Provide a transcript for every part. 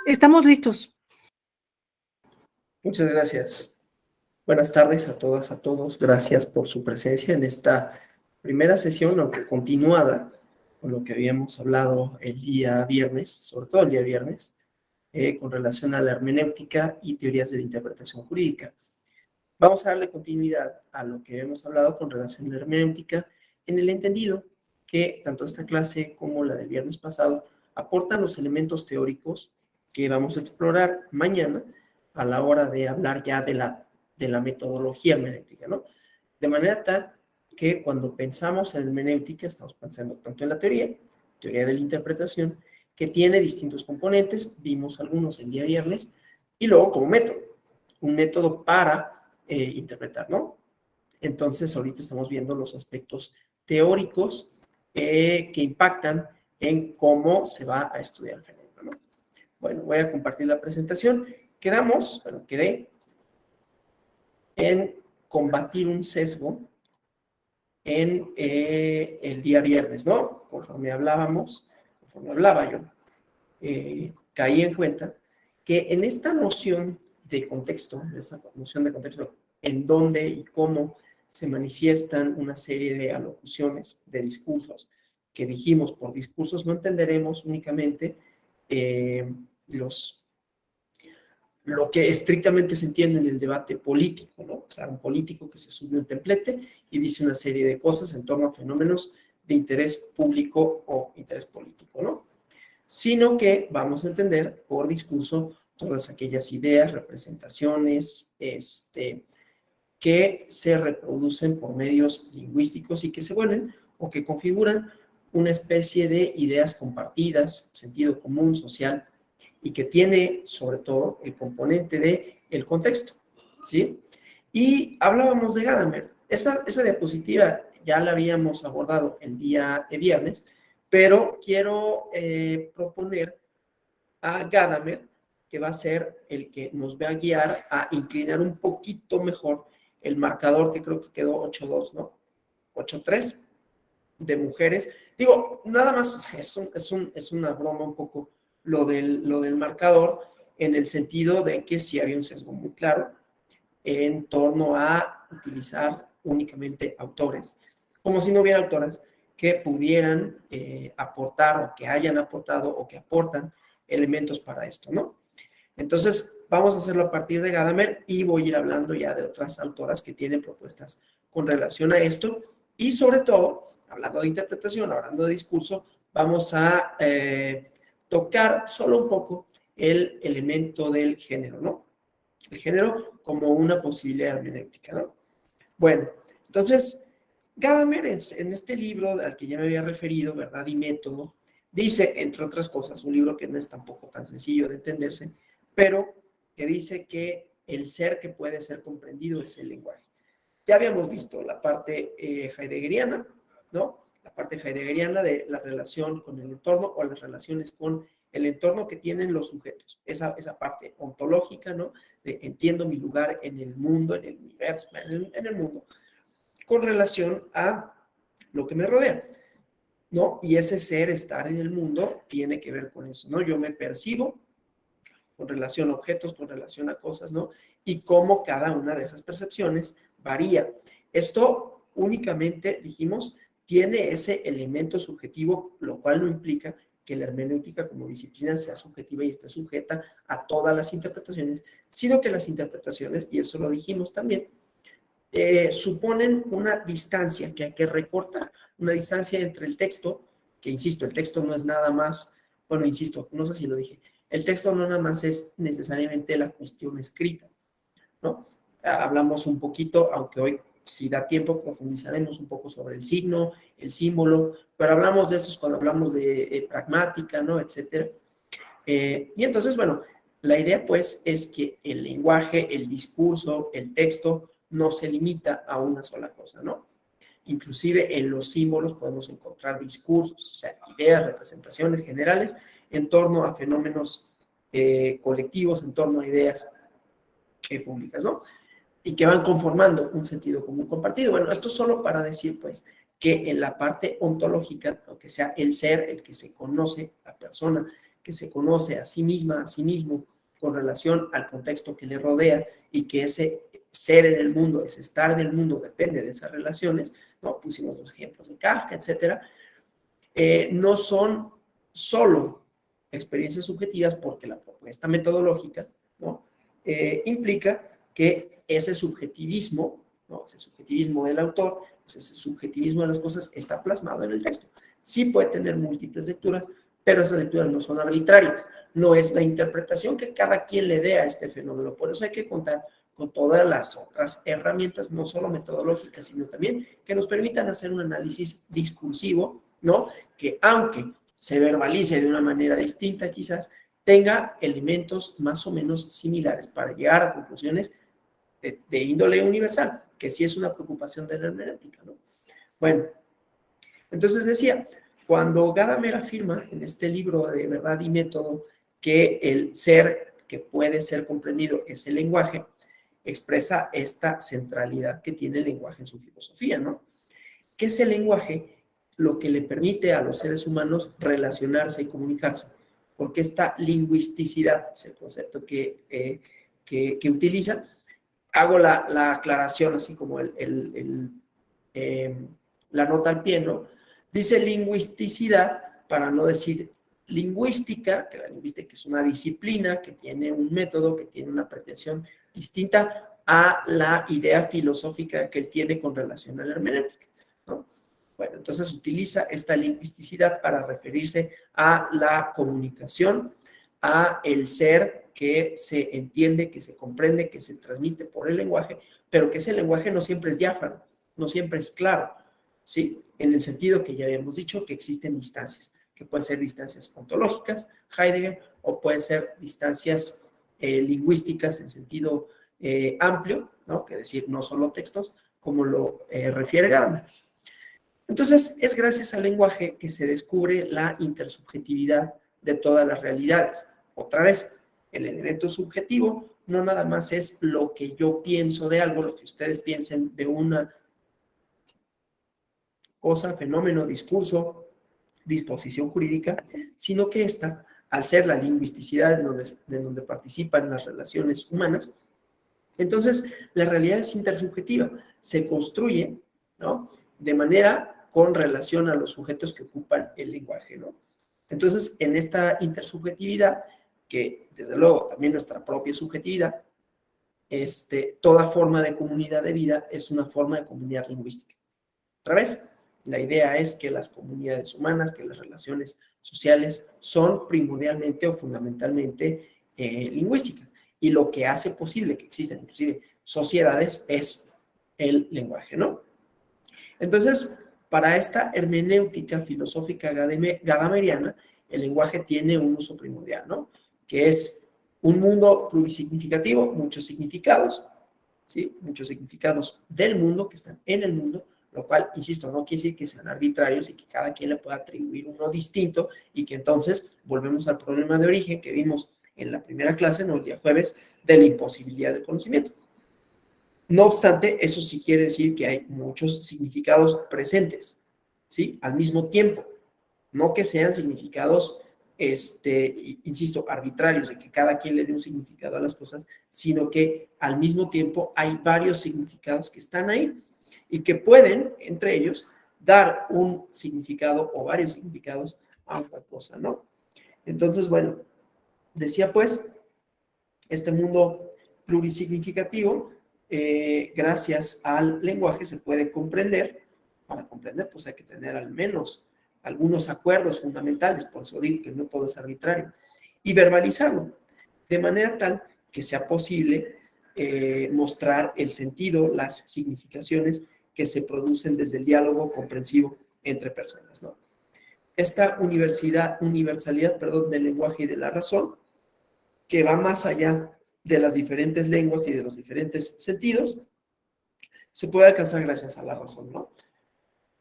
Estamos listos. Muchas gracias. Buenas tardes a todas, a todos. Gracias por su presencia en esta primera sesión, aunque continuada con lo que habíamos hablado el día viernes, sobre todo el día viernes, con relación a la hermenéutica y teorías de la interpretación jurídica. Vamos a darle continuidad a lo que hemos hablado con relación a la hermenéutica en el entendido que tanto esta clase como la del viernes pasado aportan los elementos teóricos que vamos a explorar mañana a la hora de hablar ya de la metodología hermenéutica, ¿no? De manera tal que cuando pensamos en hermenéutica estamos pensando tanto en la teoría de la interpretación, que tiene distintos componentes, vimos algunos el día viernes, y luego como método, un método para interpretar, ¿no? Entonces, ahorita estamos viendo los aspectos teóricos que impactan en cómo se va a estudiar el fenómeno, ¿no? Bueno, voy a compartir la presentación. Quedé en combatir un sesgo en el día viernes, ¿no? Conforme hablaba yo, caí en cuenta que en esta noción de contexto, en dónde y cómo se manifiestan una serie de alocuciones, de discursos, que dijimos por discursos no entenderemos únicamente lo que estrictamente se entiende en el debate político, ¿no? O sea, un político que se sube a un templete y dice una serie de cosas en torno a fenómenos de interés público o interés político, ¿no? Sino que vamos a entender por discurso todas aquellas ideas, representaciones, que se reproducen por medios lingüísticos y que se vuelven o que configuran una especie de ideas compartidas, sentido común, social, y que tiene sobre todo el componente de el contexto, ¿sí? Y hablábamos de Gadamer. Esa diapositiva ya la habíamos abordado el día de viernes, pero quiero proponer a Gadamer, que va a ser el que nos va a guiar a inclinar un poquito mejor el marcador, que creo que quedó 8-2, ¿no? 8-3 de mujeres. Digo, nada más es una broma un poco lo del marcador, en el sentido de que sí había un sesgo muy claro en torno a utilizar únicamente autores, como si no hubiera autoras que pudieran aportar o que hayan aportado o que aportan elementos para esto, ¿no? Entonces, vamos a hacerlo a partir de Gadamer y voy a ir hablando ya de otras autoras que tienen propuestas con relación a esto y sobre todo, hablando de interpretación, hablando de discurso, vamos a tocar solo un poco el elemento del género, ¿no? El género como una posibilidad hermenéutica, ¿no? Bueno, entonces, Gadamer en este libro al que ya me había referido, ¿verdad? Y método, dice, entre otras cosas, un libro que no es tampoco tan sencillo de entenderse, pero que dice que el ser que puede ser comprendido es el lenguaje. Ya habíamos visto la parte heideggeriana, ¿no? La parte heideggeriana de la relación con el entorno o las relaciones con el entorno que tienen los sujetos. Esa parte ontológica, ¿no? De entiendo mi lugar en el mundo, en el universo, en el mundo, con relación a lo que me rodea, ¿no? Y ese ser, estar en el mundo, tiene que ver con eso, ¿no? Yo me percibo con relación a objetos, con relación a cosas, ¿no? Y cómo cada una de esas percepciones varía. Esto únicamente, dijimos, tiene ese elemento subjetivo, lo cual no implica que la hermenéutica como disciplina sea subjetiva y esté sujeta a todas las interpretaciones, sino que las interpretaciones, y eso lo dijimos también, suponen una distancia que hay que recortar, una distancia entre el texto, que insisto, el texto no es nada más, bueno, insisto, no sé si lo dije, el texto no nada más es necesariamente la cuestión escrita, ¿no? Hablamos un poquito, aunque hoy, si da tiempo, profundizaremos un poco sobre el signo, el símbolo, pero hablamos de eso cuando hablamos de pragmática, ¿no? Etcétera. Y entonces, bueno, la idea pues es que el lenguaje, el discurso, el texto no se limita a una sola cosa, ¿no? Inclusive en los símbolos podemos encontrar discursos, o sea, ideas, representaciones generales en torno a fenómenos colectivos, en torno a ideas públicas, ¿no? Y que van conformando un sentido común compartido. Bueno, esto solo para decir, pues, que en la parte ontológica, aunque sea el ser, el que se conoce, la persona que se conoce a sí misma, a sí mismo, con relación al contexto que le rodea y que ese ser en el mundo, ese estar en el mundo depende de esas relaciones, ¿no? Pusimos los ejemplos de Kafka, etcétera, no son solo experiencias subjetivas porque la propuesta metodológica, ¿no? Implica que ese subjetivismo, ¿no? Ese subjetivismo del autor, ese subjetivismo de las cosas está plasmado en el texto. Sí puede tener múltiples lecturas, pero esas lecturas no son arbitrarias, no es la interpretación que cada quien le dé a este fenómeno. Por eso hay que contar con todas las otras herramientas, no solo metodológicas, sino también que nos permitan hacer un análisis discursivo, ¿no? Que aunque se verbalice de una manera distinta quizás, tenga elementos más o menos similares para llegar a conclusiones de índole universal, que sí es una preocupación de la hermenéutica, ¿no? Bueno, entonces decía, cuando Gadamer afirma en este libro de Verdad y Método que el ser que puede ser comprendido es el lenguaje, expresa esta centralidad que tiene el lenguaje en su filosofía, ¿no? ¿Qué es el lenguaje? Lo que le permite a los seres humanos relacionarse y comunicarse, porque esta lingüisticidad es el concepto que utiliza. Hago la aclaración, así como eh, la nota al pie, ¿no? Dice lingüisticidad para no decir lingüística, que la lingüística es una disciplina que tiene un método, que tiene una pretensión distinta a la idea filosófica que él tiene con relación a la hermenéutica, ¿no? Bueno, entonces utiliza esta lingüisticidad para referirse a la comunicación, a el ser que se entiende, que se comprende, que se transmite por el lenguaje, pero que ese lenguaje no siempre es diáfano, no siempre es claro, ¿sí? En el sentido que ya habíamos dicho que existen distancias, que pueden ser distancias ontológicas, Heidegger, o pueden ser distancias lingüísticas en sentido amplio, ¿no? Que decir, no solo textos, como lo refiere Gadamer. Entonces, es gracias al lenguaje que se descubre la intersubjetividad de todas las realidades. Otra vez, el elemento subjetivo no nada más es lo que yo pienso de algo, lo que ustedes piensen de una cosa, fenómeno, discurso, disposición jurídica, sino que esta, al ser la lingüisticidad de donde participan las relaciones humanas, entonces la realidad es intersubjetiva, se construye, ¿no? De manera con relación a los sujetos que ocupan el lenguaje, ¿no? Entonces, en esta intersubjetividad, que desde luego también nuestra propia subjetividad, toda forma de comunidad de vida es una forma de comunidad lingüística. Otra vez, la idea es que las comunidades humanas, que las relaciones sociales son primordialmente o fundamentalmente lingüísticas. Y lo que hace posible que existan inclusive sociedades es el lenguaje, ¿no? Entonces, para esta hermenéutica filosófica gadameriana, el lenguaje tiene un uso primordial, ¿no? Que es un mundo plurisignificativo, muchos significados, ¿sí? Muchos significados del mundo que están en el mundo, lo cual, insisto, no quiere decir que sean arbitrarios y que cada quien le pueda atribuir uno distinto y que entonces volvemos al problema de origen que vimos en la primera clase, no el día jueves, de la imposibilidad del conocimiento. No obstante, eso sí quiere decir que hay muchos significados presentes, ¿sí? Al mismo tiempo, no que sean significados, insisto, arbitrarios, de que cada quien le dé un significado a las cosas, sino que al mismo tiempo hay varios significados que están ahí y que pueden, entre ellos, dar un significado o varios significados a una cosa, ¿no? Entonces, bueno, decía pues, este mundo plurisignificativo, gracias al lenguaje se puede comprender. Para comprender, pues hay que tener al menos algunos acuerdos fundamentales, por eso digo que no todo es arbitrario, y verbalizarlo, de manera tal que sea posible mostrar el sentido, las significaciones que se producen desde el diálogo comprensivo entre personas, ¿no? Esta universalidad, del lenguaje y de la razón, que va más allá de las diferentes lenguas y de los diferentes sentidos, se puede alcanzar gracias a la razón, ¿no?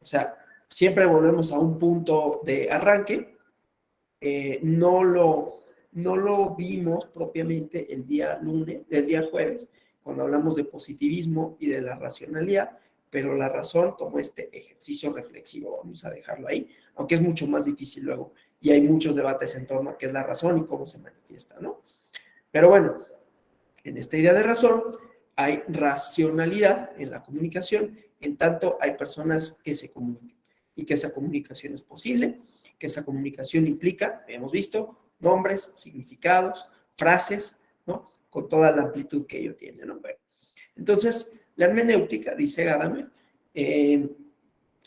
O sea, siempre volvemos a un punto de arranque. No lo vimos propiamente el día jueves, cuando hablamos de positivismo y de la racionalidad, pero la razón como este ejercicio reflexivo, vamos a dejarlo ahí, aunque es mucho más difícil luego y hay muchos debates en torno a qué es la razón y cómo se manifiesta, ¿no? Pero bueno, en esta idea de razón hay racionalidad en la comunicación, en tanto hay personas que se comunican y que esa comunicación es posible, que esa comunicación implica, hemos visto, nombres, significados, frases, ¿no? Con toda la amplitud que ello tiene, ¿no? Bueno, entonces, la hermenéutica, dice Gadamer,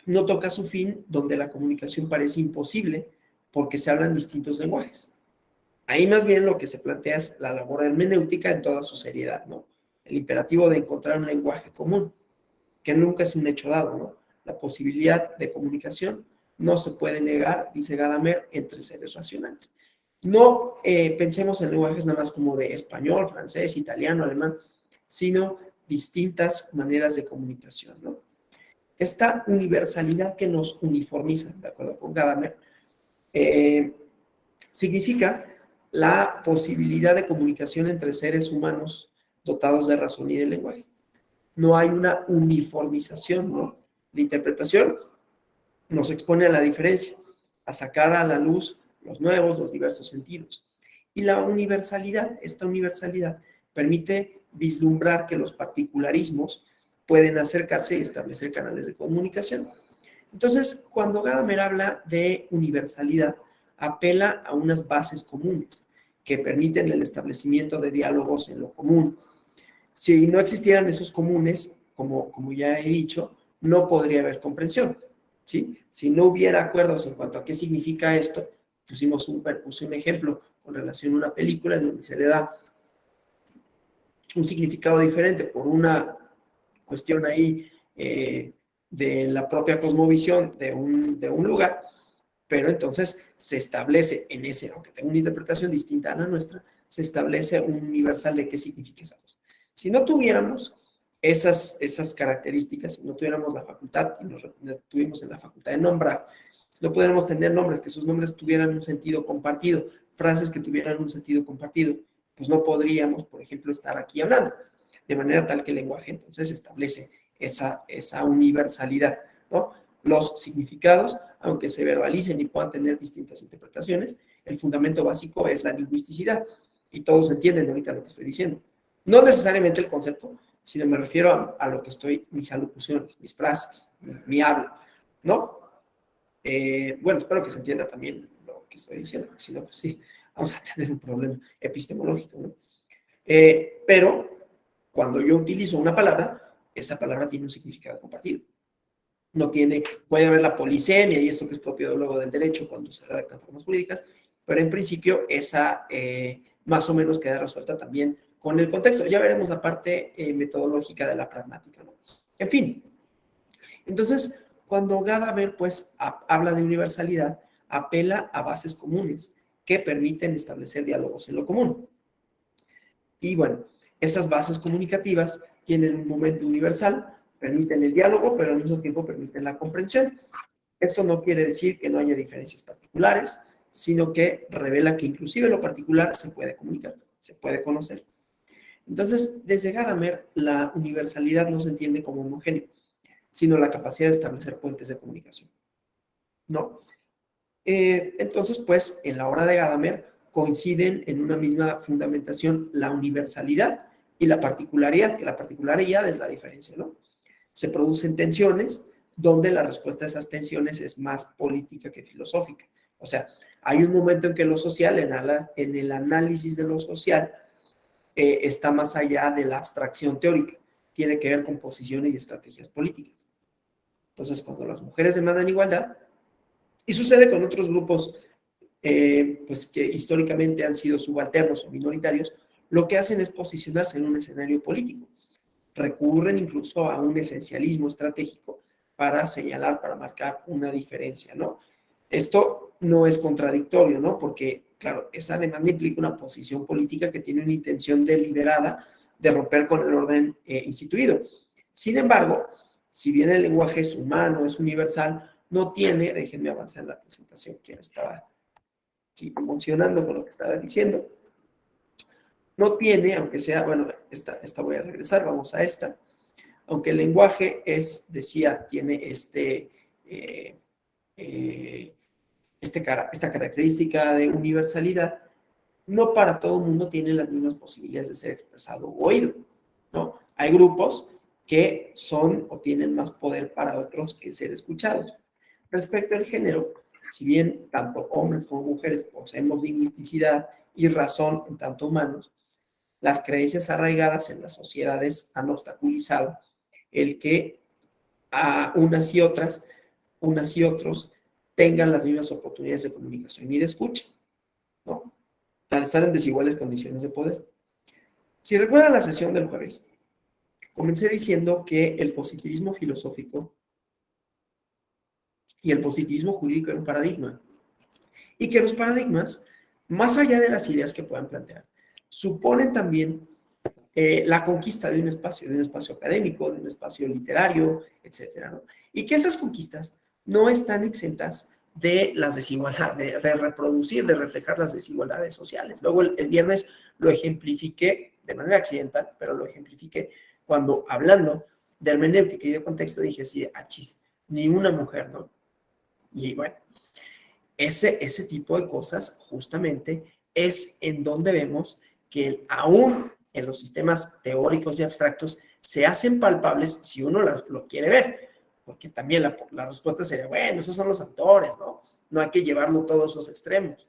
no toca su fin donde la comunicación parece imposible porque se hablan distintos lenguajes. Ahí más bien lo que se plantea es la labor hermenéutica en toda su seriedad, ¿no? El imperativo de encontrar un lenguaje común, que nunca es un hecho dado, ¿no? La posibilidad de comunicación no se puede negar, dice Gadamer, entre seres racionales. No pensemos en lenguajes nada más como de español, francés, italiano, alemán, sino distintas maneras de comunicación, ¿no? Esta universalidad que nos uniformiza, de acuerdo con Gadamer, significa la posibilidad de comunicación entre seres humanos dotados de razón y de lenguaje. No hay una uniformización, ¿no? La interpretación nos expone a la diferencia, a sacar a la luz los nuevos, los diversos sentidos. Y la universalidad, esta universalidad, permite vislumbrar que los particularismos pueden acercarse y establecer canales de comunicación. Entonces, cuando Gadamer habla de universalidad, apela a unas bases comunes que permiten el establecimiento de diálogos en lo común. Si no existieran esos comunes, como ya he dicho, no podría haber comprensión, ¿sí? Si no hubiera acuerdos en cuanto a qué significa esto, puse un ejemplo con relación a una película en donde se le da un significado diferente por una cuestión ahí de la propia cosmovisión de un lugar, pero entonces se establece en ese, aunque tenga una interpretación distinta a la nuestra, se establece un universal de qué significa esa cosa. Si no tuviéramos esas características, si no tuviéramos la facultad, y nos tuvimos en la facultad de nombrar, si no pudiéramos tener nombres, que esos nombres tuvieran un sentido compartido, frases que tuvieran un sentido compartido, pues no podríamos, por ejemplo, estar aquí hablando, de manera tal que el lenguaje entonces establece esa universalidad, ¿no? Los significados, aunque se verbalicen y puedan tener distintas interpretaciones, el fundamento básico es la lingüisticidad, y todos entienden ahorita lo que estoy diciendo. No necesariamente el concepto, sino me refiero a lo que estoy, mis alocuciones, mis frases, mi habla, ¿no? Bueno, espero que se entienda también lo que estoy diciendo, porque si no, pues sí, vamos a tener un problema epistemológico, ¿no? Pero cuando yo utilizo una palabra, esa palabra tiene un significado compartido. No tiene, puede haber la polisemia y esto que es propio luego del derecho cuando se redactan formas jurídicas, pero en principio esa más o menos queda resuelta también con el contexto. Ya veremos la parte metodológica de la pragmática, ¿no? En fin, entonces, cuando Gadamer pues habla de universalidad, apela a bases comunes que permiten establecer diálogos en lo común. Y bueno, esas bases comunicativas tienen un momento universal, permiten el diálogo, pero al mismo tiempo permiten la comprensión. Esto no quiere decir que no haya diferencias particulares, sino que revela que inclusive lo particular se puede comunicar, se puede conocer. Entonces, desde Gadamer, la universalidad no se entiende como homogéneo, sino la capacidad de establecer puentes de comunicación, ¿no? Entonces, pues, en la obra de Gadamer coinciden en una misma fundamentación la universalidad y la particularidad, que la particularidad es la diferencia, ¿no? Se producen tensiones donde la respuesta a esas tensiones es más política que filosófica. O sea, hay un momento en que lo social, en el análisis de lo social, está más allá de la abstracción teórica, tiene que ver con posiciones y estrategias políticas. Entonces, cuando las mujeres demandan igualdad, y sucede con otros grupos pues que históricamente han sido subalternos o minoritarios, lo que hacen es posicionarse en un escenario político. Recurren incluso a un esencialismo estratégico para señalar, para marcar una diferencia, ¿no? Esto no es contradictorio, ¿no? Porque, claro, esa demanda implica una posición política que tiene una intención deliberada de romper con el orden instituido. Sin embargo, si bien el lenguaje es humano, es universal, no tiene, déjenme avanzar en la presentación que estaba aquí emocionando con lo que estaba diciendo, no tiene, aunque sea, bueno, esta voy a regresar, vamos a esta, aunque el lenguaje es, decía, tiene esta característica de universalidad, no para todo el mundo tiene las mismas posibilidades de ser expresado o oído, ¿no? Hay grupos que son o tienen más poder para otros que ser escuchados. Respecto al género, si bien tanto hombres como mujeres poseemos lingüisticidad y razón en tanto humanos, las creencias arraigadas en las sociedades han obstaculizado el que a unas y otros tengan las mismas oportunidades de comunicación y de escucha, ¿no? Al estar en desiguales condiciones de poder. Si recuerdan la sesión del jueves, comencé diciendo que el positivismo filosófico y el positivismo jurídico eran un paradigma, y que los paradigmas, más allá de las ideas que puedan plantear, suponen también la conquista de un espacio académico, de un espacio literario, etcétera, ¿no? Y que esas conquistas no están exentas de las desigualdades, de reproducir, de reflejar las desigualdades sociales. Luego el viernes lo ejemplifiqué de manera accidental, pero lo ejemplifiqué cuando hablando de hermenéutica y de contexto dije así, achis, ni una mujer, ¿no? Y bueno, ese tipo de cosas justamente es en donde vemos que aún en los sistemas teóricos y abstractos se hacen palpables si uno lo quiere ver, porque también la respuesta sería, bueno, esos son los autores, ¿no? No hay que llevarlo todos esos extremos.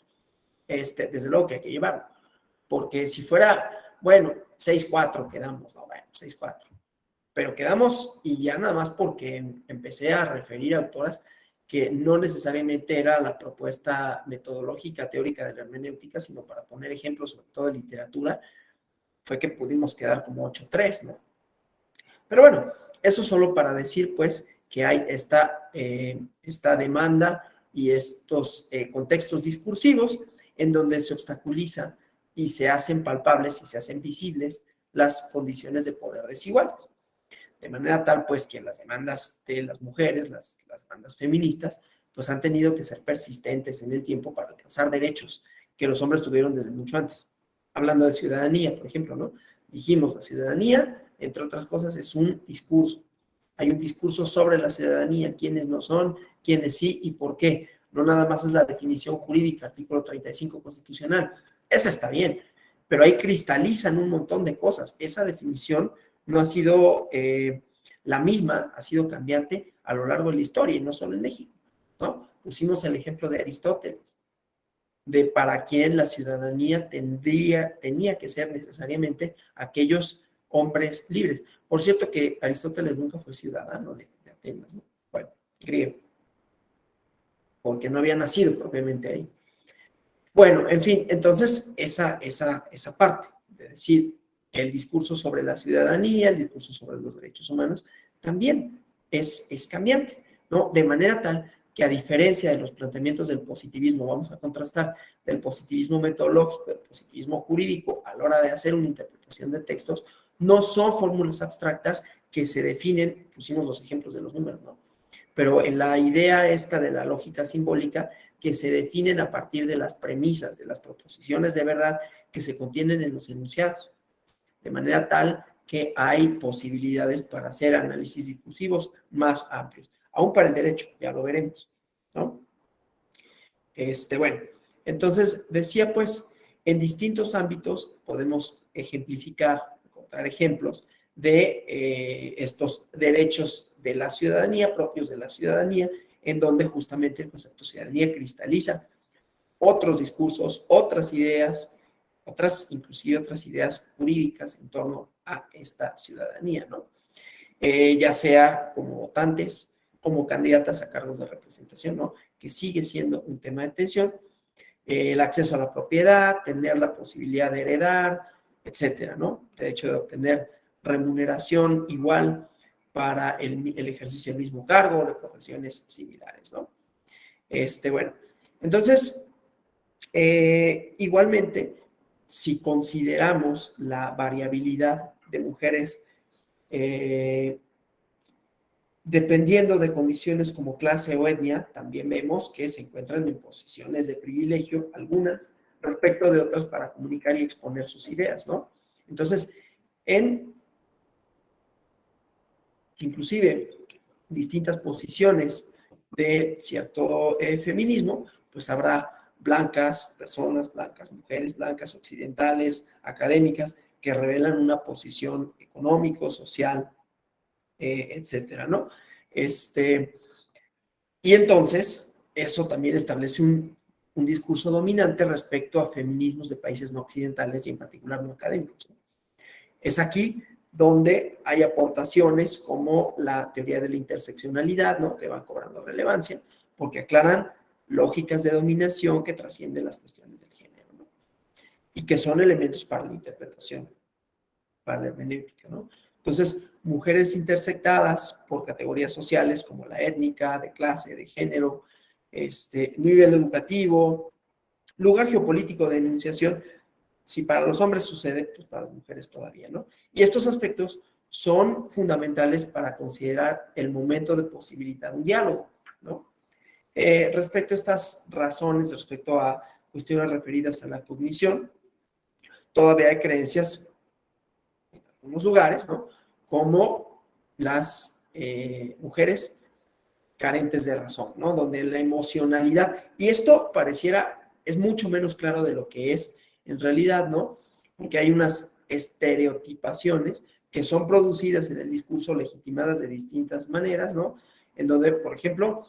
Desde luego que hay que llevarlo, porque si fuera, bueno, 6-4 quedamos, no, bueno, 6-4, pero quedamos y ya nada más porque empecé a referir a autoras que no necesariamente era la propuesta metodológica, teórica de la hermenéutica, sino para poner ejemplos, sobre todo de literatura, fue que pudimos quedar como 8-3, ¿no? Pero bueno, eso solo para decir, pues, que hay esta demanda y estos contextos discursivos en donde se obstaculiza y se hacen palpables y se hacen visibles las condiciones de poder desiguales. De manera tal, pues, que las demandas de las mujeres, las demandas feministas, pues han tenido que ser persistentes en el tiempo para alcanzar derechos que los hombres tuvieron desde mucho antes. Hablando de ciudadanía, por ejemplo, ¿no? Dijimos, la ciudadanía, entre otras cosas, es un discurso. Hay un discurso sobre la ciudadanía, quiénes no son, quiénes sí y por qué. No nada más es la definición jurídica, artículo 35 constitucional. Esa está bien, pero ahí cristalizan un montón de cosas. Esa definición no ha sido la misma, ha sido cambiante a lo largo de la historia y no solo en México, ¿no? Pusimos el ejemplo de Aristóteles, de para quién la ciudadanía tenía que ser necesariamente aquellos hombres libres. Por cierto que Aristóteles nunca fue ciudadano de Atenas, ¿no? Bueno, griego, porque no había nacido propiamente ahí. Bueno, en fin, entonces esa parte de decir el discurso sobre la ciudadanía, el discurso sobre los derechos humanos, también es cambiante, ¿no? De manera tal que a diferencia de los planteamientos del positivismo, vamos a contrastar del positivismo metodológico, del positivismo jurídico a la hora de hacer una interpretación de textos, no son fórmulas abstractas que se definen, pusimos los ejemplos de los números, ¿no? Pero en la idea esta de la lógica simbólica, que se definen a partir de las premisas, de las proposiciones de verdad que se contienen en los enunciados, de manera tal que hay posibilidades para hacer análisis discursivos más amplios, aún para el derecho, ya lo veremos, ¿no? Bueno, entonces decía pues, en distintos ámbitos podemos ejemplificar, encontrar ejemplos de estos derechos de la ciudadanía, propios de la ciudadanía, en donde justamente el concepto de ciudadanía cristaliza otros discursos, otras ideas, inclusive otras ideas jurídicas en torno a esta ciudadanía, ¿no? Ya sea como votantes, como candidatas a cargos de representación, ¿no? Que sigue siendo un tema de tensión, el acceso a la propiedad, tener la posibilidad de heredar, etcétera, ¿no? Derecho de obtener remuneración igual para el ejercicio del mismo cargo, de profesiones similares, ¿no? Bueno, entonces, igualmente, si consideramos la variabilidad de mujeres dependiendo de condiciones como clase o etnia, también vemos que se encuentran en posiciones de privilegio, algunas, respecto de otras para comunicar y exponer sus ideas, ¿no? Entonces, en inclusive distintas posiciones de cierto feminismo, pues habrá personas blancas, mujeres blancas, occidentales, académicas, que revelan una posición económico, social, etcétera, ¿no? Y entonces, eso también establece un discurso dominante respecto a feminismos de países no occidentales y en particular no académicos, ¿no? Es aquí donde hay aportaciones como la teoría de la interseccionalidad, ¿no? Que van cobrando relevancia, porque aclaran lógicas de dominación que trascienden las cuestiones del género, ¿no? Y que son elementos para la interpretación, para la hermenéutica, ¿no? Entonces, mujeres intersectadas por categorías sociales como la étnica, de clase, de género, nivel educativo, lugar geopolítico de enunciación. Si para los hombres sucede, pues para las mujeres todavía, ¿no? Y estos aspectos son fundamentales para considerar el momento de posibilitar un diálogo, ¿no? Respecto a estas razones, respecto a cuestiones referidas a la cognición, todavía hay creencias en algunos lugares, ¿no? Como las mujeres carentes de razón, ¿no? Donde la emocionalidad, y esto pareciera, es mucho menos claro de lo que es en realidad, ¿no? Porque hay unas estereotipaciones que son producidas en el discurso, legitimadas de distintas maneras, ¿no? En donde, por ejemplo,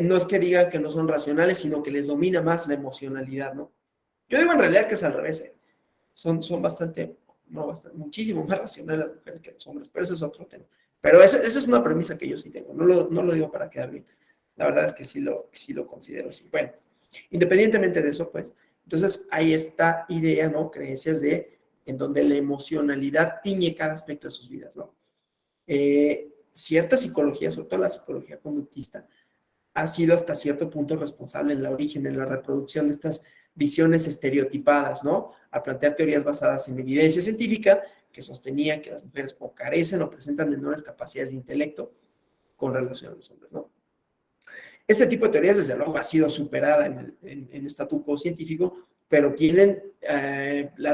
no es que digan que no son racionales, sino que les domina más la emocionalidad, ¿no? Yo digo en realidad que es al revés, ¿eh? Son bastante, no, bastante, muchísimo más racionales las mujeres que los hombres, pero ese es otro tema. Pero esa es una premisa que yo sí tengo, no lo digo para quedar bien. La verdad es que sí lo considero así. Bueno, independientemente de eso, pues, entonces hay esta idea, ¿no? Creencias en donde la emocionalidad tiñe cada aspecto de sus vidas, ¿no? Cierta psicología, sobre todo la psicología conductista, ha sido hasta cierto punto responsable en la origen, en la reproducción de estas visiones estereotipadas, ¿no? A plantear teorías basadas en evidencia científica que sostenía que las mujeres o carecen o presentan menores capacidades de intelecto con relación a los hombres, ¿no? Este tipo de teorías, desde luego, ha sido superada en statu quo científico, pero tienen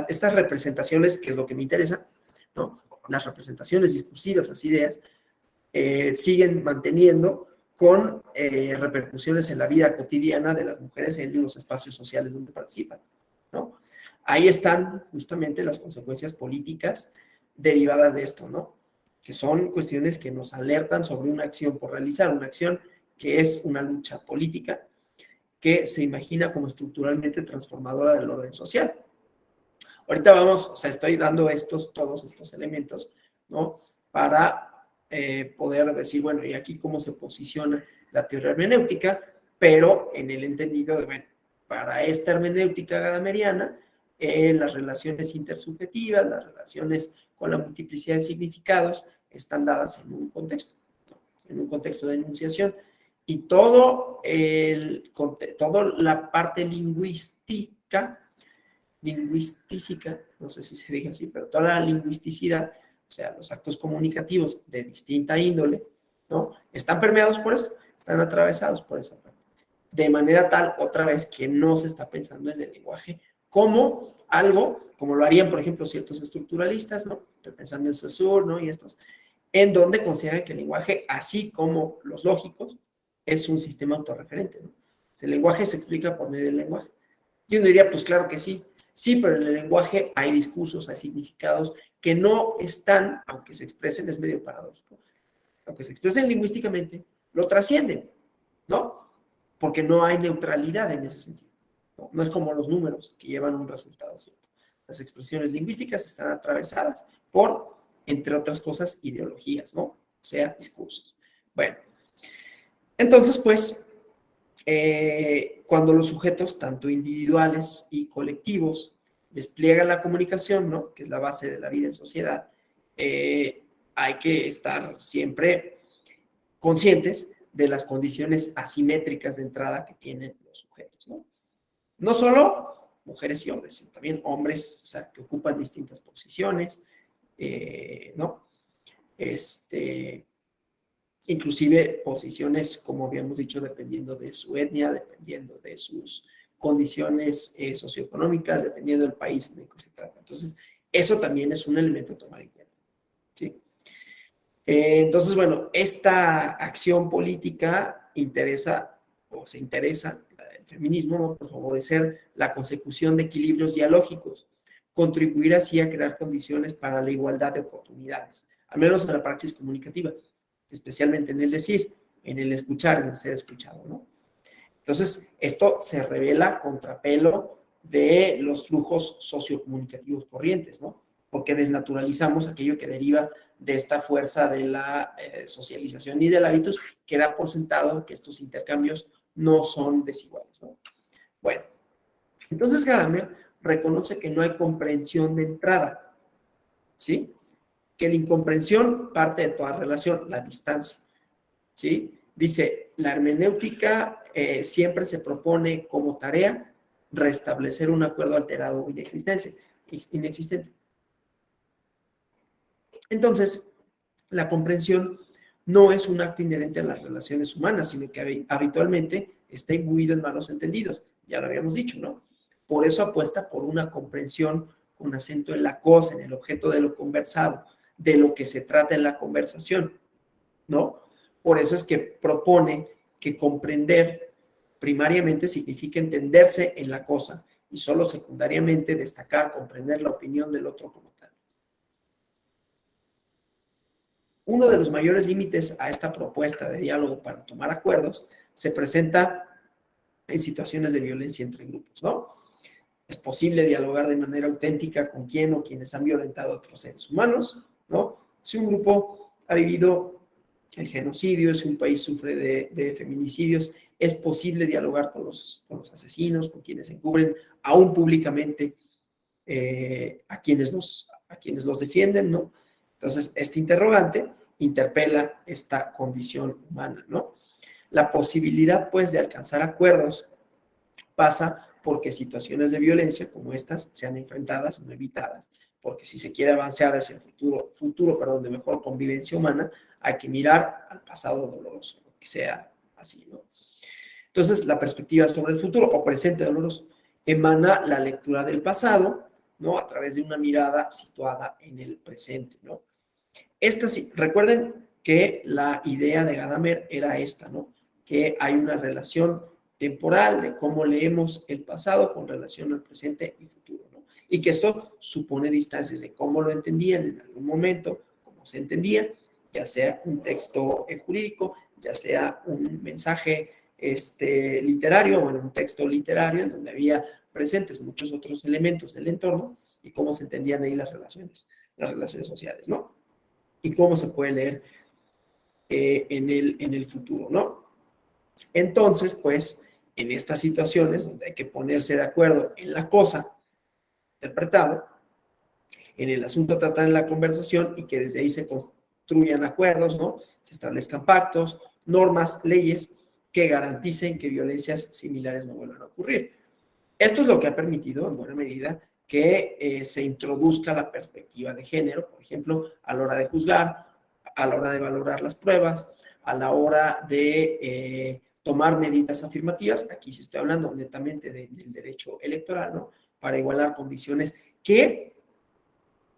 estas representaciones, que es lo que me interesa, ¿no? Las representaciones discursivas, las ideas, siguen manteniendo con repercusiones en la vida cotidiana de las mujeres en los espacios sociales donde participan, ¿no? Ahí están justamente las consecuencias políticas derivadas de esto, ¿no? Que son cuestiones que nos alertan sobre una acción por realizar, una acción que es una lucha política que se imagina como estructuralmente transformadora del orden social. Ahorita vamos, o sea, estoy dando todos estos elementos, ¿no? Para poder decir, bueno, y aquí cómo se posiciona la teoría hermenéutica, pero en el entendido de, bueno, para esta hermenéutica gadameriana, las relaciones intersubjetivas, las relaciones con la multiplicidad de significados, están dadas en un contexto, ¿no? En un contexto de enunciación. Y toda la parte lingüística, no sé si se diga así, pero toda la lingüisticidad, o sea, los actos comunicativos de distinta índole, ¿no? Están permeados por esto, están atravesados por esa parte. De manera tal, otra vez, que no se está pensando en el lenguaje como algo, como lo harían, por ejemplo, ciertos estructuralistas, ¿no? Estoy pensando en Saussure, ¿no? Y estos, en donde consideran que el lenguaje, así como los lógicos, es un sistema autorreferente, ¿no? El lenguaje se explica por medio del lenguaje. Y uno diría, pues claro que sí. Sí, pero en el lenguaje hay discursos, hay significados que no están, aunque se expresen, es medio paradójico, aunque se expresen lingüísticamente, lo trascienden, ¿no? Porque no hay neutralidad en ese sentido. No es como los números que llevan un resultado cierto. Las expresiones lingüísticas están atravesadas por, entre otras cosas, ideologías, ¿no? O sea, discursos. Bueno, entonces, pues, cuando los sujetos, tanto individuales y colectivos, despliegan la comunicación, ¿no? Que es la base de la vida en sociedad, hay que estar siempre conscientes de las condiciones asimétricas de entrada que tienen los sujetos, ¿no? No solo mujeres y hombres, sino también hombres, o sea, que ocupan distintas posiciones, ¿no? Inclusive posiciones, como habíamos dicho, dependiendo de su etnia, dependiendo de sus condiciones socioeconómicas, dependiendo del país de que se trata. Entonces, eso también es un elemento a tomar en cuenta, ¿sí? Entonces, bueno, esta acción política interesa, o se interesa, feminismo, ¿no? Por favorecer la consecución de equilibrios dialógicos, contribuir así a crear condiciones para la igualdad de oportunidades, al menos en la praxis comunicativa, especialmente en el decir, en el escuchar, en el ser escuchado, ¿no? Entonces, esto se revela contrapelo de los flujos sociocomunicativos corrientes, ¿no? Porque desnaturalizamos aquello que deriva de esta fuerza de la socialización y del hábitos, que da por sentado que estos intercambios no son desiguales, ¿no? Bueno, entonces Gadamer reconoce que no hay comprensión de entrada, ¿sí? Que la incomprensión parte de toda relación, la distancia, ¿sí? Dice, la hermenéutica siempre se propone como tarea restablecer un acuerdo alterado o inexistente. Entonces, la comprensión no es un acto inherente a las relaciones humanas, sino que habitualmente está imbuido en malos entendidos. Ya lo habíamos dicho, ¿no? Por eso apuesta por una comprensión con acento en la cosa, en el objeto de lo conversado, de lo que se trata en la conversación, ¿no? Por eso es que propone que comprender primariamente significa entenderse en la cosa y solo secundariamente destacar, comprender la opinión del otro como tal. Uno de los mayores límites a esta propuesta de diálogo para tomar acuerdos se presenta en situaciones de violencia entre grupos, ¿no? Es posible dialogar de manera auténtica con quien o quienes han violentado a otros seres humanos, ¿no? Si un grupo ha vivido el genocidio, si un país sufre de feminicidios, es posible dialogar con los asesinos, con quienes encubren aún públicamente a quienes los defienden, ¿no? Entonces, este interrogante interpela esta condición humana, ¿no? La posibilidad, pues, de alcanzar acuerdos pasa porque situaciones de violencia como estas sean enfrentadas, no evitadas, porque si se quiere avanzar hacia el futuro de mejor convivencia humana, hay que mirar al pasado doloroso, que sea así, ¿no? Entonces, la perspectiva sobre el futuro o presente doloroso emana la lectura del pasado, ¿no? A través de una mirada situada en el presente, ¿no? Recuerden que la idea de Gadamer era esta, ¿no? Que hay una relación temporal de cómo leemos el pasado con relación al presente y futuro, ¿no? Y que esto supone distancias de cómo lo entendían en algún momento, cómo se entendía, ya sea un texto jurídico, ya sea un mensaje literario, bueno, un texto literario en donde había presentes muchos otros elementos del entorno y cómo se entendían ahí las relaciones sociales, ¿no? Y cómo se puede leer en el futuro, ¿no? Entonces, pues, en estas situaciones donde hay que ponerse de acuerdo en la cosa interpretado, en el asunto a tratar en la conversación y que desde ahí se construyan acuerdos, ¿no? Se establezcan pactos, normas, leyes que garanticen que violencias similares no vuelvan a ocurrir. Esto es lo que ha permitido, en buena medida, que se introduzca la perspectiva de género, por ejemplo, a la hora de juzgar, a la hora de valorar las pruebas, a la hora de tomar medidas afirmativas. Aquí sí estoy hablando netamente del derecho electoral, ¿no? Para igualar condiciones que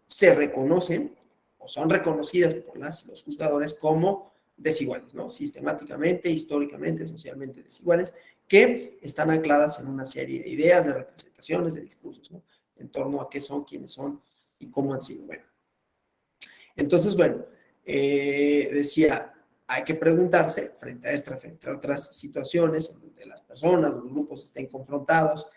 se reconocen o son reconocidas por las y los juzgadores como desiguales, ¿no? Sistemáticamente, históricamente, socialmente desiguales, que están ancladas en una serie de ideas, de representaciones, de discursos, ¿no? En torno a qué son, quiénes son y cómo han sido. Bueno, entonces, bueno, decía, hay que preguntarse frente a otras situaciones en donde las personas, los grupos estén confrontados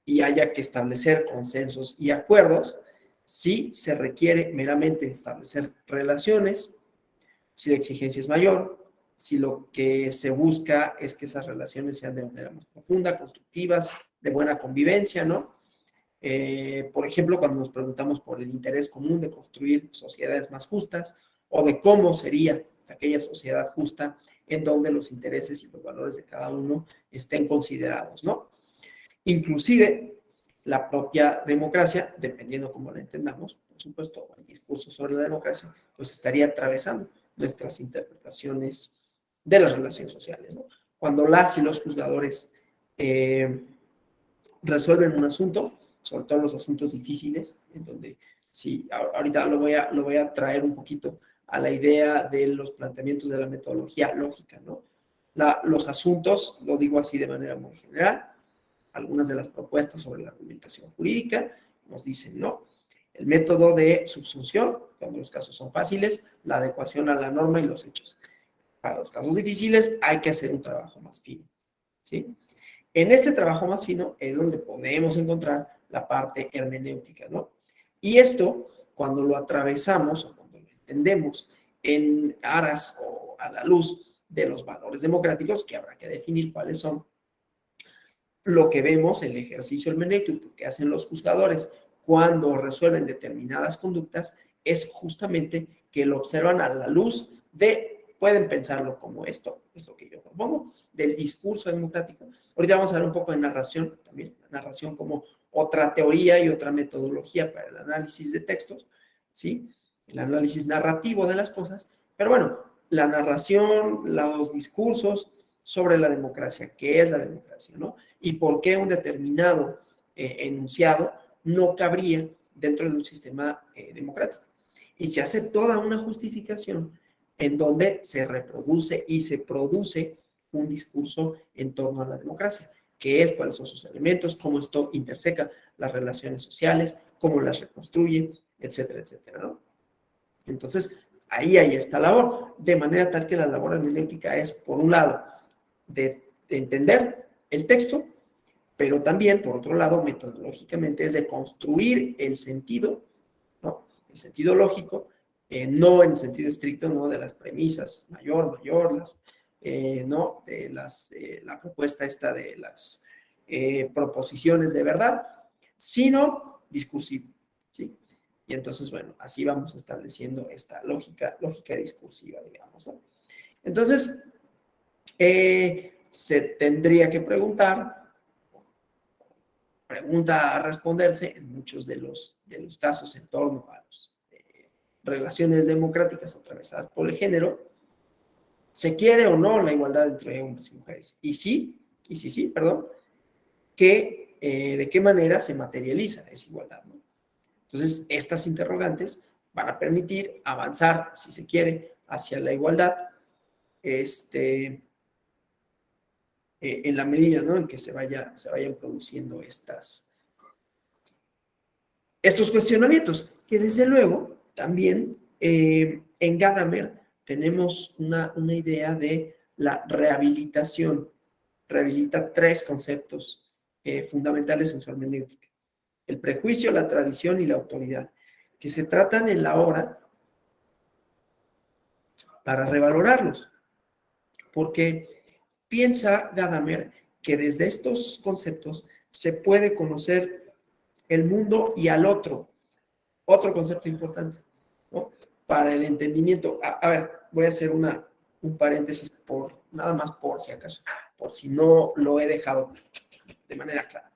y haya que establecer consensos y acuerdos, si se requiere meramente establecer relaciones, si la exigencia es mayor, si lo que se busca es que esas relaciones sean de manera más profunda, constructivas, de buena convivencia, ¿no? Por ejemplo, cuando nos preguntamos por el interés común de construir sociedades más justas o de cómo sería aquella sociedad justa en donde los intereses y los valores de cada uno estén considerados, ¿no? Inclusive la propia democracia, dependiendo cómo la entendamos, por supuesto, el discurso sobre la democracia, pues estaría atravesando nuestras interpretaciones de las relaciones sociales, ¿no? Cuando las y los juzgadores resuelven un asunto, sobre todo los asuntos difíciles, en donde, sí, ahorita lo voy a traer un poquito a la idea de los planteamientos de la metodología lógica, ¿no? Los asuntos, lo digo así de manera muy general, algunas de las propuestas sobre la argumentación jurídica nos dicen, ¿no? El método de subsunción, cuando los casos son fáciles, la adecuación a la norma y los hechos. Para los casos difíciles hay que hacer un trabajo más fino, ¿sí? En este trabajo más fino es donde podemos encontrar la parte hermenéutica, ¿no? Y esto, cuando lo atravesamos o cuando lo entendemos en aras o a la luz de los valores democráticos, que habrá que definir cuáles son, lo que vemos, el ejercicio hermenéutico que hacen los juzgadores cuando resuelven determinadas conductas, es justamente que lo observan a la luz de, pueden pensarlo como esto, es lo que yo propongo, del discurso democrático. Ahorita vamos a ver un poco de narración también, la narración como otra teoría y otra metodología para el análisis de textos, ¿sí? El análisis narrativo de las cosas, pero bueno, la narración, los discursos sobre la democracia, qué es la democracia, ¿no? Y por qué un determinado enunciado no cabría dentro de un sistema democrático. Y se hace toda una justificación en donde se reproduce y se produce un discurso en torno a la democracia, qué es, cuáles son sus elementos, cómo esto interseca las relaciones sociales, cómo las reconstruye, etcétera, etcétera, ¿no? Entonces, ahí hay esta labor, de manera tal que la labor hermenéutica es, por un lado, de entender el texto, pero también, por otro lado, metodológicamente es de construir el sentido, ¿no? El sentido lógico, no en sentido estricto, ¿no? De las premisas, mayor, ¿no? De la propuesta esta de las proposiciones de verdad, sino discursivo, ¿sí? Y entonces, bueno, así vamos estableciendo esta lógica discursiva, digamos, ¿no? Entonces, se tendría que pregunta a responderse en muchos de los casos en torno a las relaciones democráticas atravesadas por el género, ¿se quiere o no la igualdad entre hombres y mujeres? Y sí, perdón, de qué manera se materializa esa igualdad, ¿no? Entonces, estas interrogantes van a permitir avanzar, si se quiere, hacia la igualdad, en la medida, ¿no?, en que se vayan produciendo estos cuestionamientos, que desde luego también en Gadamer tenemos una idea de la rehabilitación. Rehabilita tres conceptos fundamentales en su hermenéutica: el prejuicio, la tradición y la autoridad, que se tratan en la obra para revalorarlos, porque piensa Gadamer que desde estos conceptos se puede conocer el mundo y al otro. Otro concepto importante, ¿no?, para el entendimiento. A ver, voy a hacer un paréntesis nada más por si acaso, por si no lo he dejado de manera clara.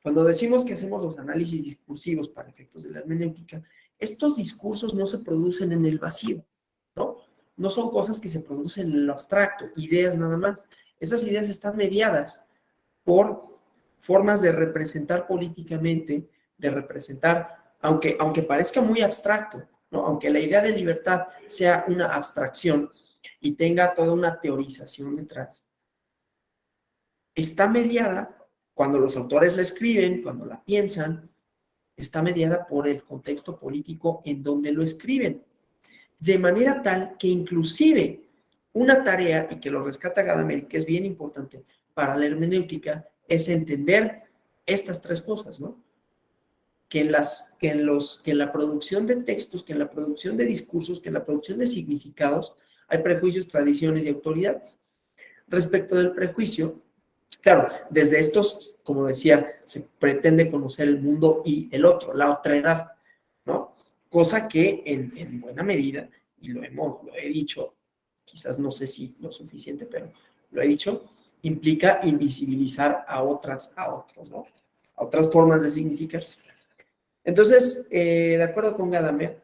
Cuando decimos que hacemos los análisis discursivos para efectos de la hermenéutica, estos discursos no se producen en el vacío, ¿no? No son cosas que se producen en lo abstracto, ideas nada más. Esas ideas están mediadas por formas de representar políticamente, de representar, aunque parezca muy abstracto, ¿no?, aunque la idea de libertad sea una abstracción y tenga toda una teorización detrás, está mediada, cuando los autores la escriben, cuando la piensan, está mediada por el contexto político en donde lo escriben. De manera tal que inclusive una tarea, y que lo rescata Gadamer, que es bien importante para la hermenéutica, es entender estas tres cosas, ¿no? Que en la producción de textos, que en la producción de discursos, que en la producción de significados, hay prejuicios, tradiciones y autoridades. Respecto del prejuicio, claro, desde estos, como decía, se pretende conocer el mundo y el otro, la otredad, ¿no? Cosa que en buena medida, y lo he dicho, quizás no sé si lo suficiente, pero lo he dicho, implica invisibilizar a otros, ¿no?, a otras formas de significarse. Entonces, de acuerdo con Gadamer,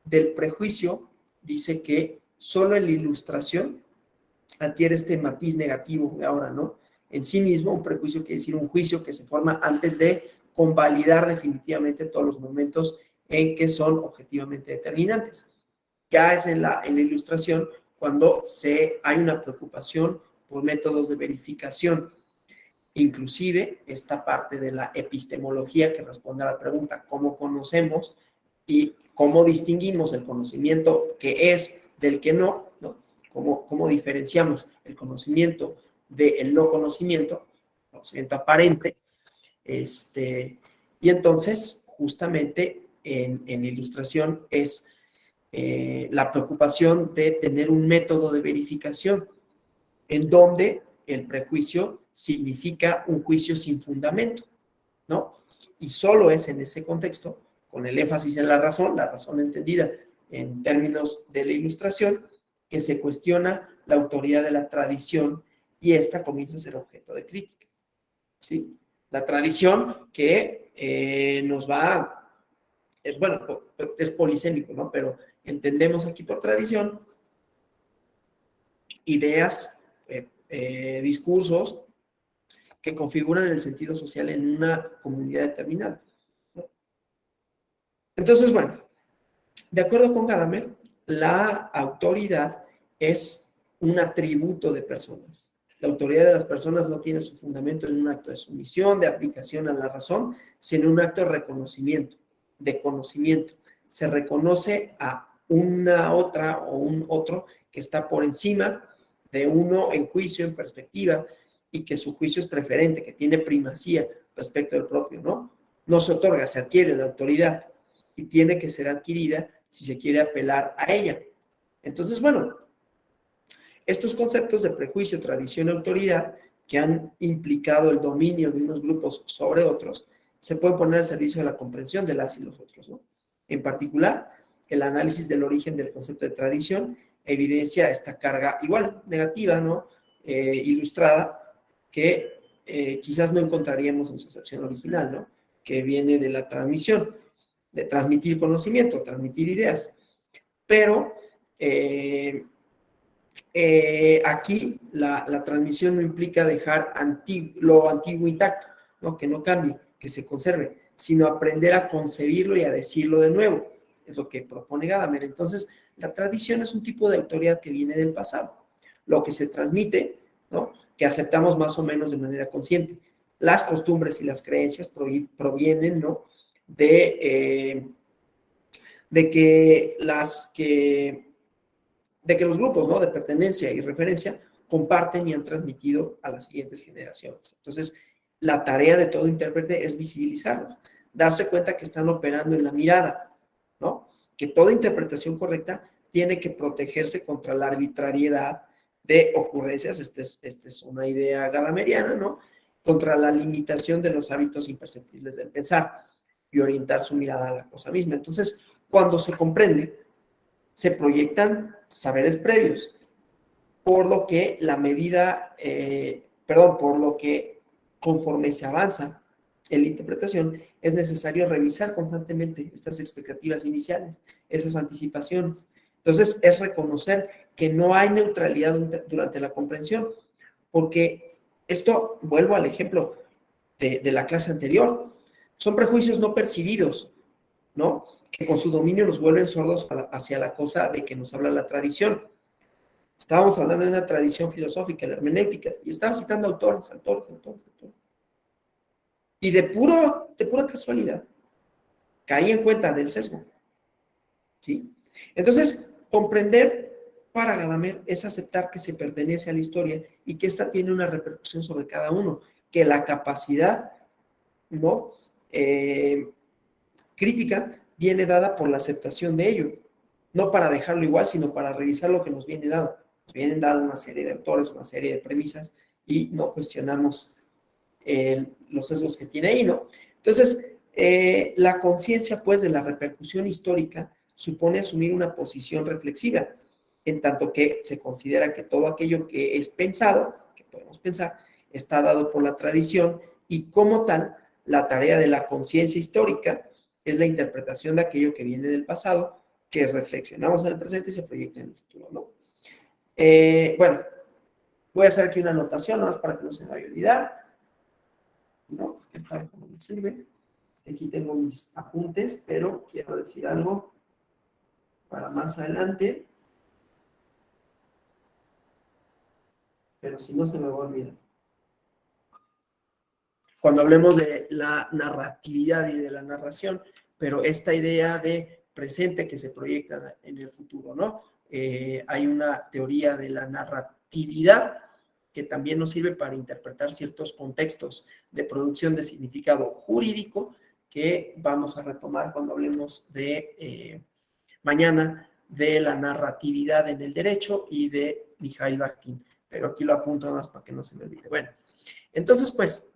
del prejuicio dice que solo en la ilustración adquiere este matiz negativo de ahora, ¿no? En sí mismo, un prejuicio quiere decir un juicio que se forma antes de convalidar definitivamente todos los momentos en que son objetivamente determinantes. Ya es en la ilustración cuando hay una preocupación por métodos de verificación. Inclusive esta parte de la epistemología que responde a la pregunta ¿cómo conocemos? Y cómo distinguimos el conocimiento que es del que no, ¿no? ¿Cómo diferenciamos el conocimiento del no conocimiento aparente? Y entonces, justamente en ilustración es la preocupación de tener un método de verificación en donde el prejuicio significa un juicio sin fundamento, ¿no? Y solo es en ese contexto, con el énfasis en la razón entendida en términos de la ilustración, que se cuestiona la autoridad de la tradición y esta comienza a ser objeto de crítica, ¿sí? La tradición que nos va, bueno, es polisémico, ¿no? Pero entendemos aquí por tradición ideas, discursos que configuran el sentido social en una comunidad determinada, ¿no? Entonces, bueno, de acuerdo con Gadamer, la autoridad es un atributo de personas. La autoridad de las personas no tiene su fundamento en un acto de sumisión, de aplicación a la razón, sino en un acto de reconocimiento, de conocimiento. Se reconoce a una otra o un otro que está por encima de uno en juicio, en perspectiva, y que su juicio es preferente, que tiene primacía respecto del propio, ¿no? No se otorga, se adquiere la autoridad y tiene que ser adquirida si se quiere apelar a ella. Entonces, bueno, estos conceptos de prejuicio, tradición y autoridad que han implicado el dominio de unos grupos sobre otros, se pueden poner al servicio de la comprensión de las y los otros, ¿no? En particular, el análisis del origen del concepto de tradición evidencia esta carga igual, negativa, ¿no? Ilustrada, que quizás no encontraríamos en su acepción original, ¿no? Que viene de la transmisión, de transmitir conocimiento, transmitir ideas. Pero aquí la transmisión no implica dejar lo antiguo intacto, ¿no? Que no cambie, que se conserve, sino aprender a concebirlo y a decirlo de nuevo. Es lo que propone Gadamer. Entonces, la tradición es un tipo de autoridad que viene del pasado. Lo que se transmite, ¿no? Que aceptamos más o menos de manera consciente. Las costumbres y las creencias provienen, ¿no? De que los grupos, ¿no? De pertenencia y referencia comparten y han transmitido a las siguientes generaciones. Entonces, la tarea de todo intérprete es visibilizarlos, darse cuenta que están operando en la mirada, ¿no? Que toda interpretación correcta tiene que protegerse contra la arbitrariedad de ocurrencias, esta es una idea gadameriana, ¿no? Contra la limitación de los hábitos imperceptibles del pensar y orientar su mirada a la cosa misma. Entonces, cuando se comprende, se proyectan saberes previos, por lo que por lo que conforme se avanza en la interpretación, es necesario revisar constantemente estas expectativas iniciales, esas anticipaciones. Entonces, es reconocer que no hay neutralidad durante la comprensión, porque esto, vuelvo al ejemplo de la clase anterior, son prejuicios no percibidos, ¿no? Que con su dominio nos vuelven sordos hacia la cosa de que nos habla la tradición. Estábamos hablando de una tradición filosófica, la hermenéutica, y estaba citando autores. Y de pura casualidad, caí en cuenta del sesgo, ¿sí? Entonces, comprender para Gadamer es aceptar que se pertenece a la historia y que ésta tiene una repercusión sobre cada uno, que la capacidad, ¿no? Crítica viene dada por la aceptación de ello, no para dejarlo igual, sino para revisar lo que nos viene dado. Nos vienen dado una serie de autores, una serie de premisas, y no cuestionamos los sesgos que tiene ahí, ¿no? Entonces, la conciencia, pues, de la repercusión histórica supone asumir una posición reflexiva, en tanto que se considera que todo aquello que es pensado, que podemos pensar, está dado por la tradición, y como tal, la tarea de la conciencia histórica es la interpretación de aquello que viene del pasado, que reflexionamos en el presente y se proyecta en el futuro, ¿no? Bueno, voy a hacer aquí una anotación, nada más para que no se me vaya a olvidar. No, esta no me sirve. Aquí tengo mis apuntes, pero quiero decir algo para más adelante. pero si no se me va a olvidar. Cuando hablemos de la narratividad y de la narración, pero esta idea de presente que se proyecta en el futuro, ¿no? Hay una teoría de la narratividad que también nos sirve para interpretar ciertos contextos de producción de significado jurídico que vamos a retomar cuando hablemos de mañana de la narratividad en el derecho y de Mikhail Bakhtin. Pero aquí lo apunto más para que no se me olvide. Bueno, entonces pues,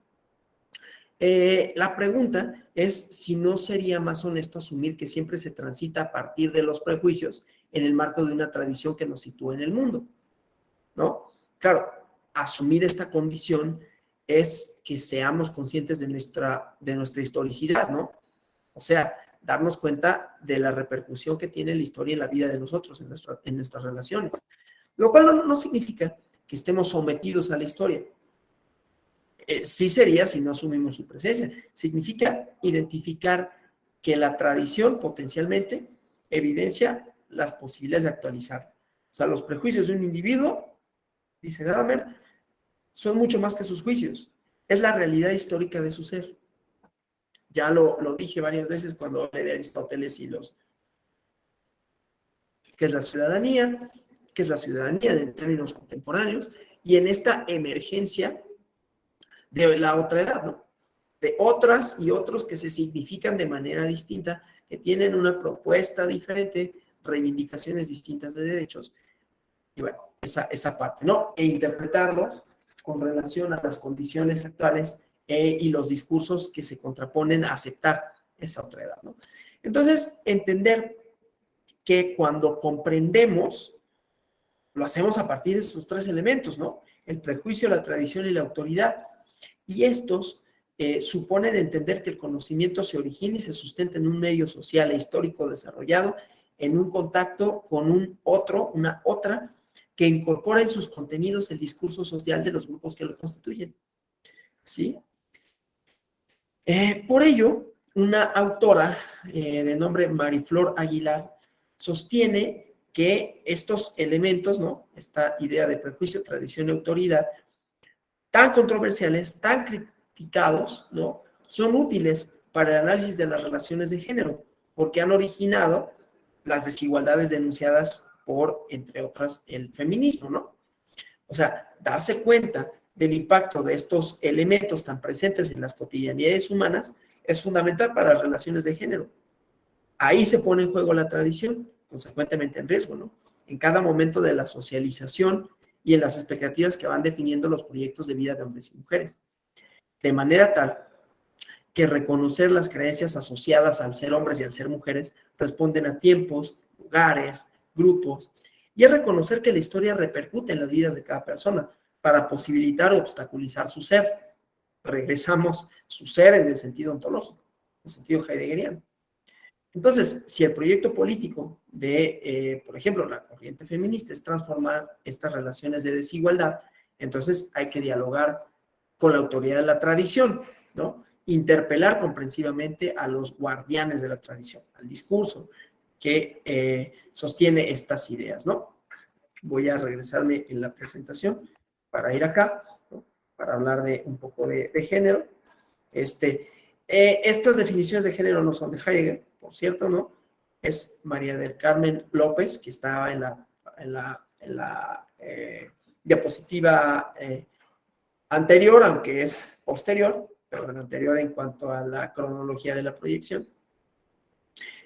la pregunta es si no sería más honesto asumir que siempre se transita a partir de los prejuicios en el marco de una tradición que nos sitúa en el mundo, ¿no? Claro, asumir esta condición es que seamos conscientes de nuestra historicidad, ¿no? O sea, darnos cuenta de la repercusión que tiene la historia en la vida de nosotros, en nuestras relaciones. Lo cual no significa que estemos sometidos a la historia. Sí sería si no asumimos su presencia. Significa identificar que la tradición potencialmente evidencia las posibilidades de actualizar. O sea, los prejuicios de un individuo, dice Gadamer, son mucho más que sus juicios. Es la realidad histórica de su ser. Ya lo dije varias veces cuando hablé de Aristóteles y ¿qué es la ciudadanía? ¿Qué es la ciudadanía en términos contemporáneos? Y en esta emergencia de la otra edad, ¿no? De otras y otros que se significan de manera distinta, que tienen una propuesta diferente, reivindicaciones distintas de derechos. Y bueno, esa parte, ¿no? E interpretarlos con relación a las condiciones actuales y los discursos que se contraponen a aceptar esa otra edad, ¿no? Entonces, entender que cuando comprendemos, lo hacemos a partir de estos tres elementos, ¿no? El prejuicio, la tradición y la autoridad. Y estos suponen entender que el conocimiento se origina y se sustenta en un medio social e histórico desarrollado, en un contacto con un otro, una otra, que incorpora en sus contenidos el discurso social de los grupos que lo constituyen. ¿Sí? Por ello, una autora de nombre Mariflor Aguilar sostiene que estos elementos, ¿no? Esta idea de prejuicio, tradición y autoridad, tan controversiales, tan criticados, ¿no? Son útiles para el análisis de las relaciones de género, porque han originado las desigualdades denunciadas por, entre otras, el feminismo, ¿no? O sea, darse cuenta del impacto de estos elementos tan presentes en las cotidianidades humanas es fundamental para las relaciones de género. Ahí se pone en juego la tradición, consecuentemente en riesgo, ¿no? En cada momento de la socialización y en las expectativas que van definiendo los proyectos de vida de hombres y mujeres. De manera tal que reconocer las creencias asociadas al ser hombres y al ser mujeres responden a tiempos, lugares, grupos, y es reconocer que la historia repercute en las vidas de cada persona para posibilitar o obstaculizar su ser. Regresamos su ser en el sentido ontológico, en el sentido heideggeriano. Entonces, si el proyecto político de, por ejemplo, la corriente feminista es transformar estas relaciones de desigualdad, entonces hay que dialogar con la autoridad de la tradición, ¿no? Interpelar comprensivamente a los guardianes de la tradición, al discurso que sostiene estas ideas, ¿no? Voy a regresarme en la presentación para ir acá, ¿no? Para hablar de un poco de género. Estas definiciones de género no son de Heidegger, por cierto, ¿no? Es María del Carmen López, que estaba en la diapositiva anterior, aunque es posterior, pero anterior en cuanto a la cronología de la proyección.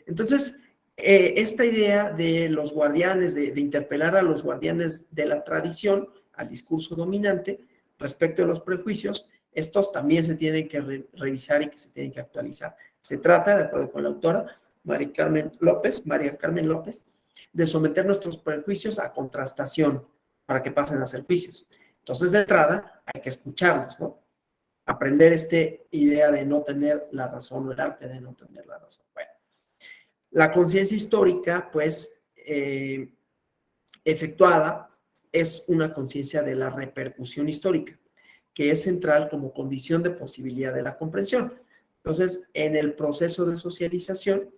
Entonces, esta idea de los guardianes, de interpelar a los guardianes de la tradición, al discurso dominante, respecto de los prejuicios, estos también se tienen que revisar y que se tienen que actualizar. Se trata, de acuerdo con la autora, María Carmen López, de someter nuestros prejuicios a contrastación para que pasen a ser juicios. Entonces, de entrada, hay que escucharlos, ¿no? Aprender esta idea de no tener la razón o el arte de no tener la razón. Bueno, la conciencia histórica, pues, efectuada, es una conciencia de la repercusión histórica, que es central como condición de posibilidad de la comprensión. Entonces, en el proceso de socialización,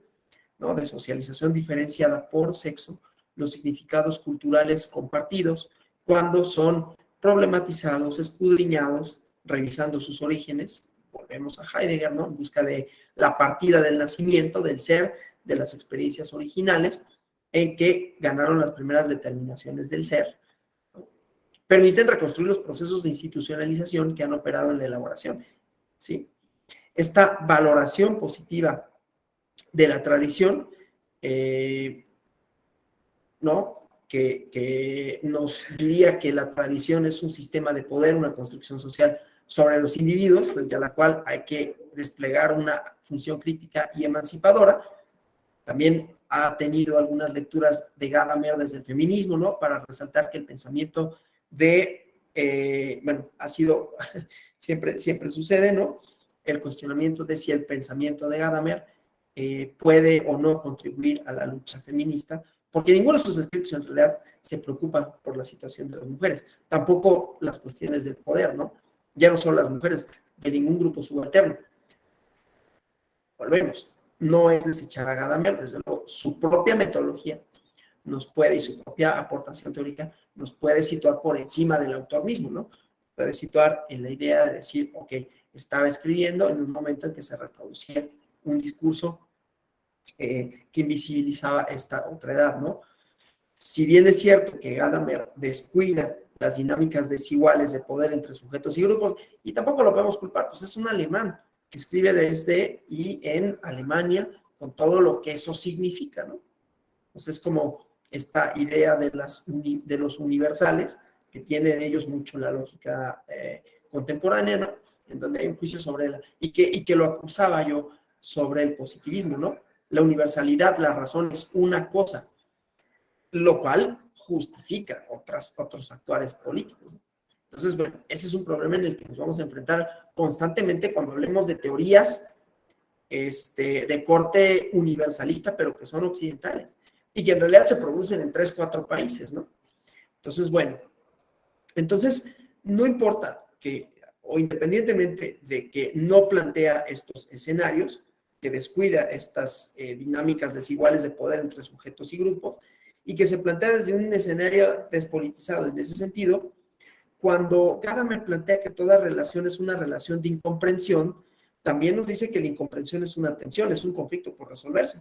¿no? De socialización diferenciada por sexo, los significados culturales compartidos, cuando son problematizados, escudriñados, revisando sus orígenes. Volvemos a Heidegger, ¿no? En busca de la partida del nacimiento, del ser, de las experiencias originales, en que ganaron las primeras determinaciones del ser, ¿no? Permiten reconstruir los procesos de institucionalización que han operado en la elaboración, ¿sí? Esta valoración positiva de la tradición, ¿no? Que nos diría que la tradición es un sistema de poder, una construcción social sobre los individuos, frente a la cual hay que desplegar una función crítica y emancipadora. También ha tenido algunas lecturas de Gadamer desde el feminismo, ¿no? Para resaltar que el pensamiento bueno, ha sido, siempre sucede, ¿no? El cuestionamiento de si el pensamiento de Gadamer puede o no contribuir a la lucha feminista, porque ninguno de sus escritos en realidad se preocupa por la situación de las mujeres, tampoco las cuestiones del poder, ¿no? Ya no son las mujeres de ningún grupo subalterno. Volvemos, no es desechar a Gadamer, desde luego, su propia metodología nos puede, y su propia aportación teórica, nos puede situar por encima del autor mismo, ¿no? Puede situar en la idea de decir, ok, estaba escribiendo en un momento en que se reproducía un discurso que invisibilizaba esta otra edad, ¿no? Si bien es cierto que Gadamer descuida las dinámicas desiguales de poder entre sujetos y grupos, y tampoco lo podemos culpar, pues es un alemán que escribe desde y en Alemania con todo lo que eso significa, ¿no? Entonces es como esta idea de los universales, que tiene de ellos mucho la lógica contemporánea, ¿no? En donde hay un juicio sobre él, y que lo acusaba yo sobre el positivismo, ¿no? La universalidad, la razón es una cosa, lo cual justifica otros actuares políticos, ¿no? Entonces, bueno, ese es un problema en el que nos vamos a enfrentar constantemente cuando hablemos de teorías de corte universalista, pero que son occidentales, y que en realidad se producen en 3, 4 países, ¿no? Entonces, bueno, no importa que, o independientemente de que no plantea estos escenarios, que descuida estas dinámicas desiguales de poder entre sujetos y grupos, y que se plantea desde un escenario despolitizado. En ese sentido, cuando Gadamer plantea que toda relación es una relación de incomprensión, también nos dice que la incomprensión es una tensión, es un conflicto por resolverse.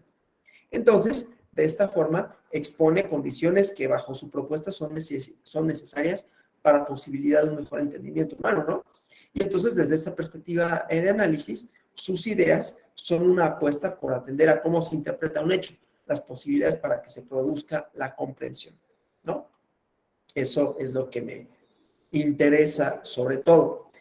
Entonces, de esta forma, expone condiciones que bajo su propuesta son necesarias para la posibilidad de un mejor entendimiento humano, ¿no? Y entonces, desde esta perspectiva de análisis, sus ideas son una apuesta por atender a cómo se interpreta un hecho, las posibilidades para que se produzca la comprensión, ¿no? Eso es lo que me interesa sobre todo.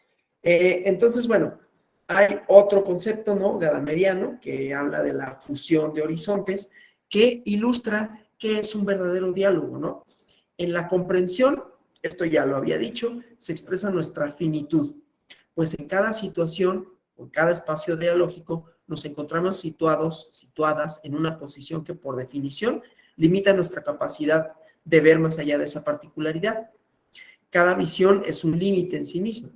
Entonces, bueno, hay otro concepto, ¿no? Gadameriano, que habla de la fusión de horizontes, que ilustra qué es un verdadero diálogo, ¿no? En la comprensión, esto ya lo había dicho, se expresa nuestra finitud, pues en cada situación o en cada espacio dialógico nos encontramos situadas en una posición que por definición limita nuestra capacidad de ver más allá de esa particularidad. Cada visión es un límite en sí misma.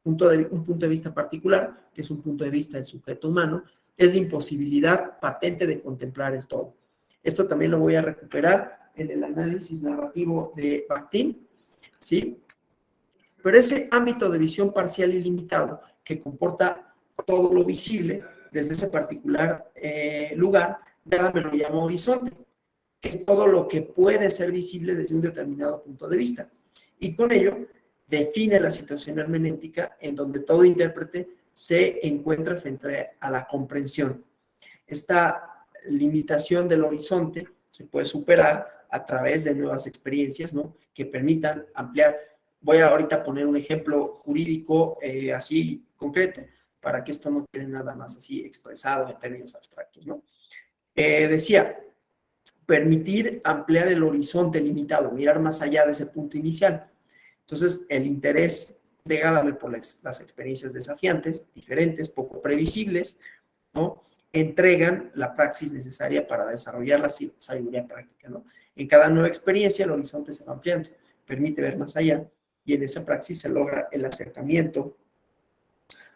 Un punto de vista particular, que es un punto de vista del sujeto humano, es la imposibilidad patente de contemplar el todo. Esto también lo voy a recuperar en el análisis narrativo de Bakhtin, ¿sí? Pero ese ámbito de visión parcial y limitado que comporta todo lo visible desde ese particular lugar, nada me lo llamo horizonte, que es todo lo que puede ser visible desde un determinado punto de vista. Y con ello define la situación hermenéutica en donde todo intérprete se encuentra frente a la comprensión. Esta limitación del horizonte se puede superar a través de nuevas experiencias, ¿no? Que permitan ampliar. Voy a ahorita poner un ejemplo jurídico así concreto para que esto no quede nada más así expresado en términos abstractos, ¿no? Decía, permitir ampliar el horizonte limitado, mirar más allá de ese punto inicial. Entonces, el interés de Gadamer por las experiencias desafiantes, diferentes, poco previsibles, ¿no? Entregan la praxis necesaria para desarrollar la sabiduría práctica, ¿no? En cada nueva experiencia el horizonte se va ampliando, permite ver más allá, y en esa praxis se logra el acercamiento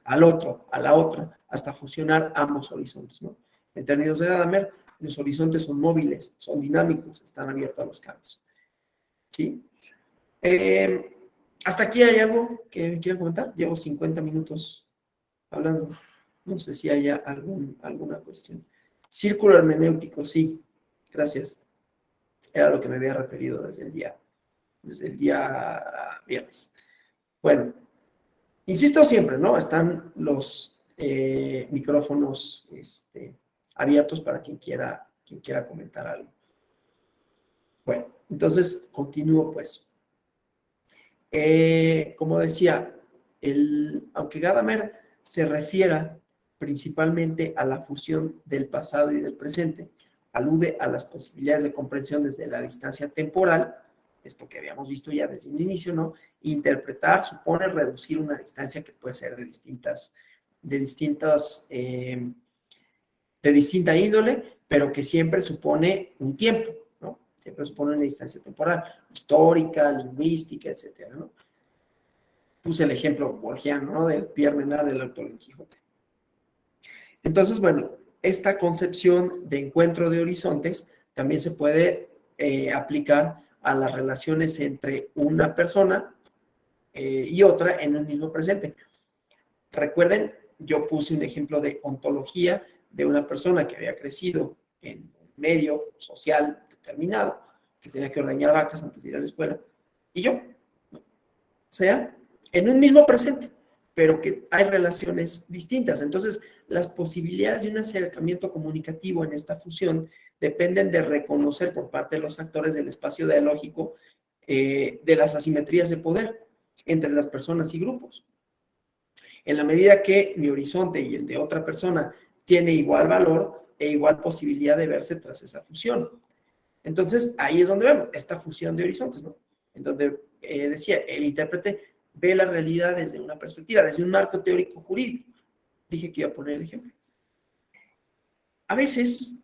al otro, a la otra, hasta fusionar ambos horizontes, ¿no? En términos de Gadamer, los horizontes son móviles, son dinámicos, están abiertos a los cambios, ¿sí? ¿Hasta aquí hay algo que me quieran comentar? Llevo 50 minutos hablando. No sé si haya alguna cuestión. Círculo hermenéutico, sí. Gracias. Era lo que me había referido desde el día viernes. Bueno, insisto siempre, ¿no? Están los micrófonos abiertos para quien quiera comentar algo. Bueno, entonces continúo pues. Como decía, aunque Gadamer se refiera principalmente a la fusión del pasado y del presente, alude a las posibilidades de comprensión desde la distancia temporal, esto que habíamos visto ya desde un inicio, ¿no? Interpretar supone reducir una distancia que puede ser de distinta índole, pero que siempre supone un tiempo, ¿no? Siempre supone una distancia temporal, histórica, lingüística, etcétera, ¿no? Puse el ejemplo borgiano, ¿no? Del Pierre Menard del autor del Quijote. Entonces, bueno, esta concepción de encuentro de horizontes también se puede aplicar a las relaciones entre una persona y otra en un mismo presente. Recuerden, yo puse un ejemplo de ontología de una persona que había crecido en un medio social determinado, que tenía que ordeñar vacas antes de ir a la escuela, y yo, ¿no? O sea, en un mismo presente, pero que hay relaciones distintas. Entonces, las posibilidades de un acercamiento comunicativo en esta fusión dependen de reconocer por parte de los actores del espacio dialógico de las asimetrías de poder entre las personas y grupos. En la medida que mi horizonte y el de otra persona tiene igual valor e igual posibilidad de verse tras esa fusión. Entonces, ahí es donde vemos esta fusión de horizontes, ¿no? En donde decía, el intérprete ve la realidad desde una perspectiva, desde un marco teórico jurídico. Dije que iba a poner el ejemplo. A veces,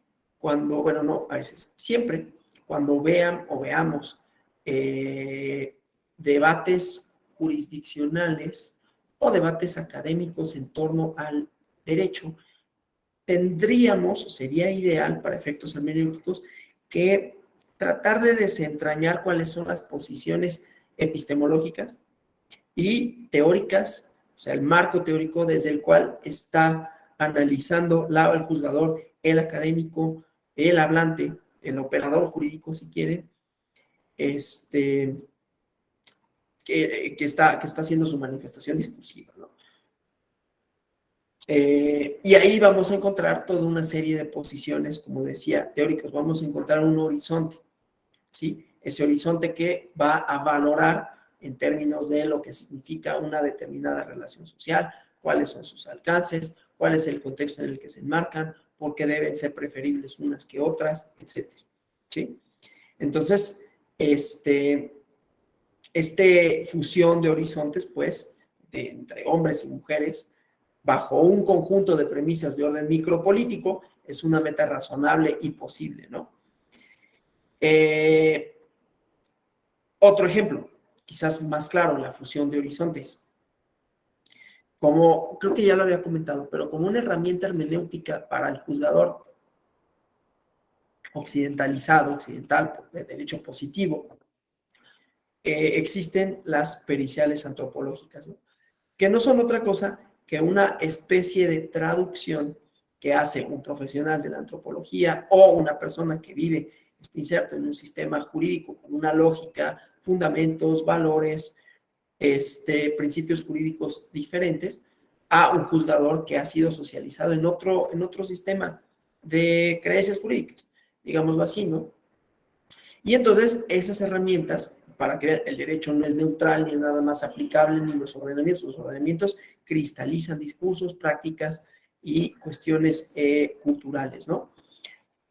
siempre, cuando vean o veamos debates jurisdiccionales o debates académicos en torno al derecho, sería ideal para efectos hermenéuticos, que tratar de desentrañar cuáles son las posiciones epistemológicas y teóricas, o sea, el marco teórico desde el cual está analizando el juzgador, el académico, el hablante, el operador jurídico, si quieren, que está haciendo su manifestación discursiva, ¿no? Y ahí vamos a encontrar toda una serie de posiciones, como decía, teóricas. Vamos a encontrar un horizonte, ¿sí? Ese horizonte que va a valorar en términos de lo que significa una determinada relación social, cuáles son sus alcances, cuál es el contexto en el que se enmarcan, por qué deben ser preferibles unas que otras, etcétera, ¿sí? Entonces, fusión de horizontes, pues, entre hombres y mujeres, bajo un conjunto de premisas de orden micropolítico, es una meta razonable y posible, ¿no? Otro ejemplo, quizás más claro, la fusión de horizontes. Como, creo que ya lo había comentado, pero como una herramienta hermenéutica para el juzgador occidental, de derecho positivo, existen las periciales antropológicas, ¿no? Que no son otra cosa que una especie de traducción que hace un profesional de la antropología o una persona que vive, está inserto en un sistema jurídico con una lógica, fundamentos, valores, principios jurídicos diferentes, a un juzgador que ha sido socializado en otro sistema de creencias jurídicas, digámoslo así, ¿no? Y entonces esas herramientas, para que vean, el derecho no es neutral, ni es nada más aplicable, ni los ordenamientos cristalizan discursos, prácticas y cuestiones culturales, ¿no?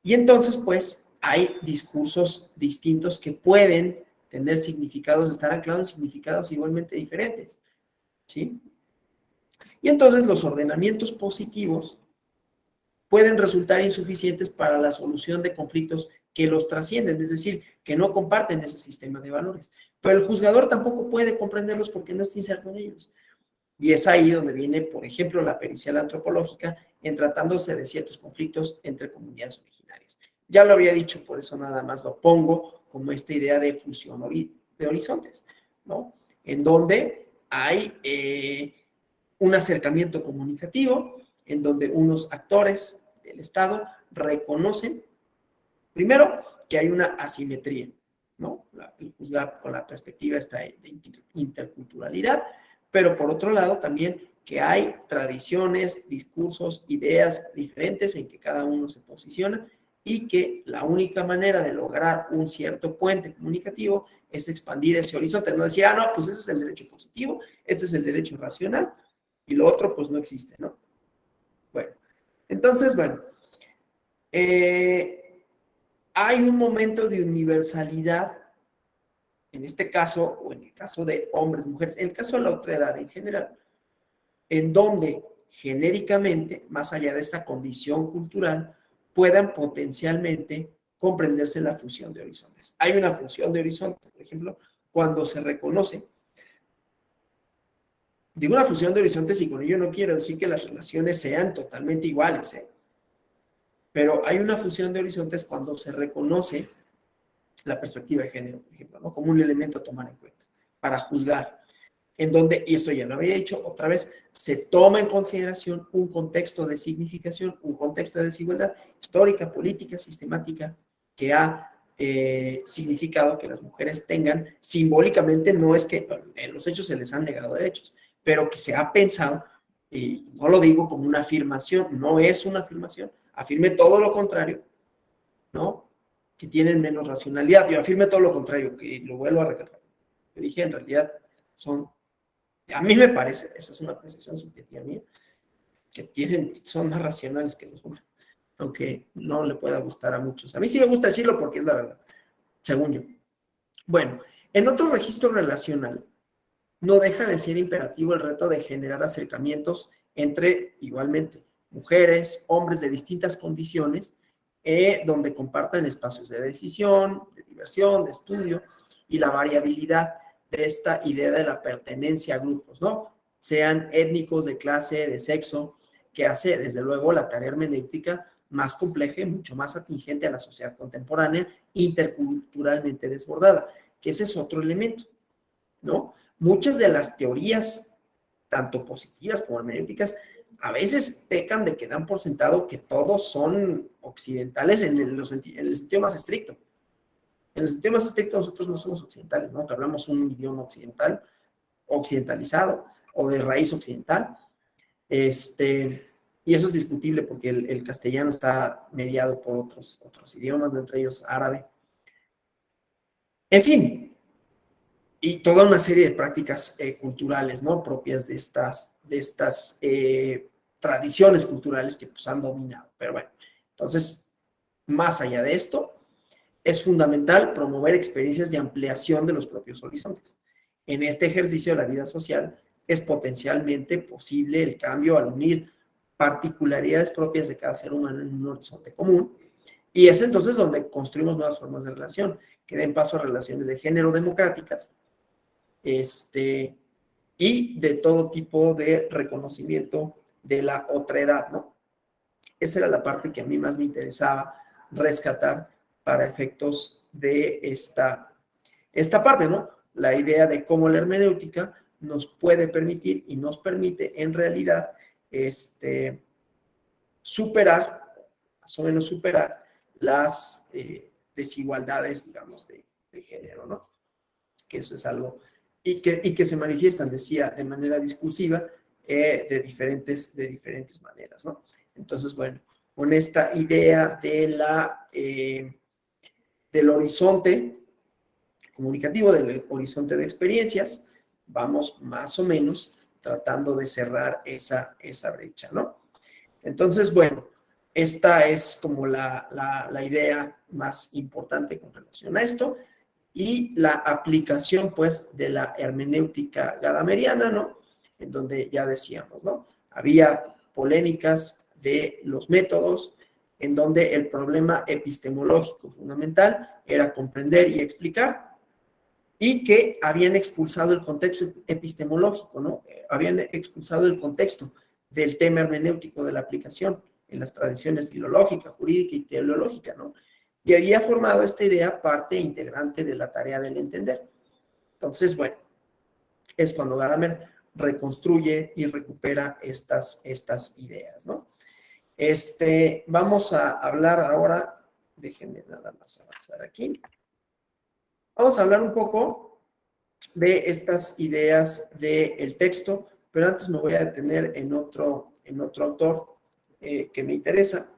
Y entonces, pues, hay discursos distintos que pueden tener significados, estar anclados en significados igualmente diferentes, ¿sí? Y entonces los ordenamientos positivos pueden resultar insuficientes para la solución de conflictos que los trascienden, es decir, que no comparten ese sistema de valores. Pero el juzgador tampoco puede comprenderlos porque no está inserto en ellos. Y es ahí donde viene, por ejemplo, la pericial antropológica en tratándose de ciertos conflictos entre comunidades originarias. Ya lo había dicho, por eso nada más lo pongo como esta idea de fusión de horizontes, ¿no? en donde hay un acercamiento comunicativo, en donde unos actores del Estado reconocen, primero, que hay una asimetría, ¿no? El juzgar con la perspectiva esta de interculturalidad, pero por otro lado también que hay tradiciones, discursos, ideas diferentes en que cada uno se posiciona y que la única manera de lograr un cierto puente comunicativo es expandir ese horizonte, no decir, no, pues ese es el derecho positivo, este es el derecho racional y lo otro pues no existe, ¿no? Bueno, entonces, bueno, hay un momento de universalidad, en este caso, o en el caso de hombres, mujeres, en el caso de la otredad en general, en donde genéricamente, más allá de esta condición cultural, puedan potencialmente comprenderse la fusión de horizontes. Hay una fusión de horizontes, por ejemplo, cuando se reconoce, digo una fusión de horizontes y con ello no quiero decir que las relaciones sean totalmente iguales, pero hay una fusión de horizontes cuando se reconoce la perspectiva de género, por ejemplo, ¿no? Como un elemento a tomar en cuenta para juzgar, en donde, y esto ya lo había dicho otra vez, se toma en consideración un contexto de significación, un contexto de desigualdad histórica, política, sistemática, que ha significado que las mujeres tengan, simbólicamente, no es que en los hechos se les han negado derechos, pero que se ha pensado, y no lo digo como una afirmación, no es una afirmación, afirme todo lo contrario, ¿no? Que tienen menos racionalidad. Yo afirme todo lo contrario, que lo vuelvo a recalcar. Yo dije, en realidad, a mí me parece, esa es una apreciación subjetiva mía, que son más racionales que los hombres, aunque no le pueda gustar a muchos. A mí sí me gusta decirlo porque es la verdad, según yo. Bueno, en otro registro relacional, no deja de ser imperativo el reto de generar acercamientos entre, igualmente, mujeres, hombres de distintas condiciones, donde compartan espacios de decisión, de diversión, de estudio y la variabilidad de esta idea de la pertenencia a grupos, ¿no? Sean étnicos, de clase, de sexo, que hace, desde luego, la tarea hermenéutica más compleja y mucho más atingente a la sociedad contemporánea, interculturalmente desbordada, que ese es otro elemento, ¿no? Muchas de las teorías, tanto positivas como hermenéuticas, a veces pecan de que dan por sentado que todos son occidentales en el sentido más estricto. En el sentido más estricto nosotros no somos occidentales, ¿no? Que hablamos un idioma occidental, occidentalizado o de raíz occidental. Y eso es discutible porque el castellano está mediado por otros idiomas, entre ellos árabe. En fin, y toda una serie de prácticas culturales, ¿no? Propias de estas tradiciones culturales que pues han dominado. Pero bueno, entonces, más allá de esto, es fundamental promover experiencias de ampliación de los propios horizontes. En este ejercicio de la vida social es potencialmente posible el cambio al unir particularidades propias de cada ser humano en un horizonte común, y es entonces donde construimos nuevas formas de relación que den paso a relaciones de género democráticas, y de todo tipo de reconocimiento de la otredad, ¿no? Esa era la parte que a mí más me interesaba rescatar para efectos de esta parte, ¿no? La idea de cómo la hermenéutica nos puede permitir y nos permite en realidad superar, más o menos superar las desigualdades, digamos, de género, ¿no? Que eso es algo, y que se manifiestan, decía, de manera discursiva, de diferentes maneras, ¿no? Entonces, bueno, con esta idea del horizonte comunicativo, del horizonte de experiencias, vamos más o menos tratando de cerrar esa brecha, ¿no? Entonces, bueno, esta es como la idea más importante con relación a esto, y la aplicación, pues, de la hermenéutica gadameriana, ¿no? En donde ya decíamos, ¿no? Había polémicas de los métodos, en donde el problema epistemológico fundamental era comprender y explicar, y que habían expulsado el contexto epistemológico, ¿no? Habían expulsado el contexto del tema hermenéutico de la aplicación en las tradiciones filológica, jurídica y teleológica, ¿no? Y había formado esta idea parte integrante de la tarea del entender. Entonces, bueno, es cuando Gadamer reconstruye y recupera estas ideas, ¿no? Vamos a hablar ahora, déjenme nada más avanzar aquí. Vamos a hablar un poco de estas ideas del texto, pero antes me voy a detener en otro autor que me interesa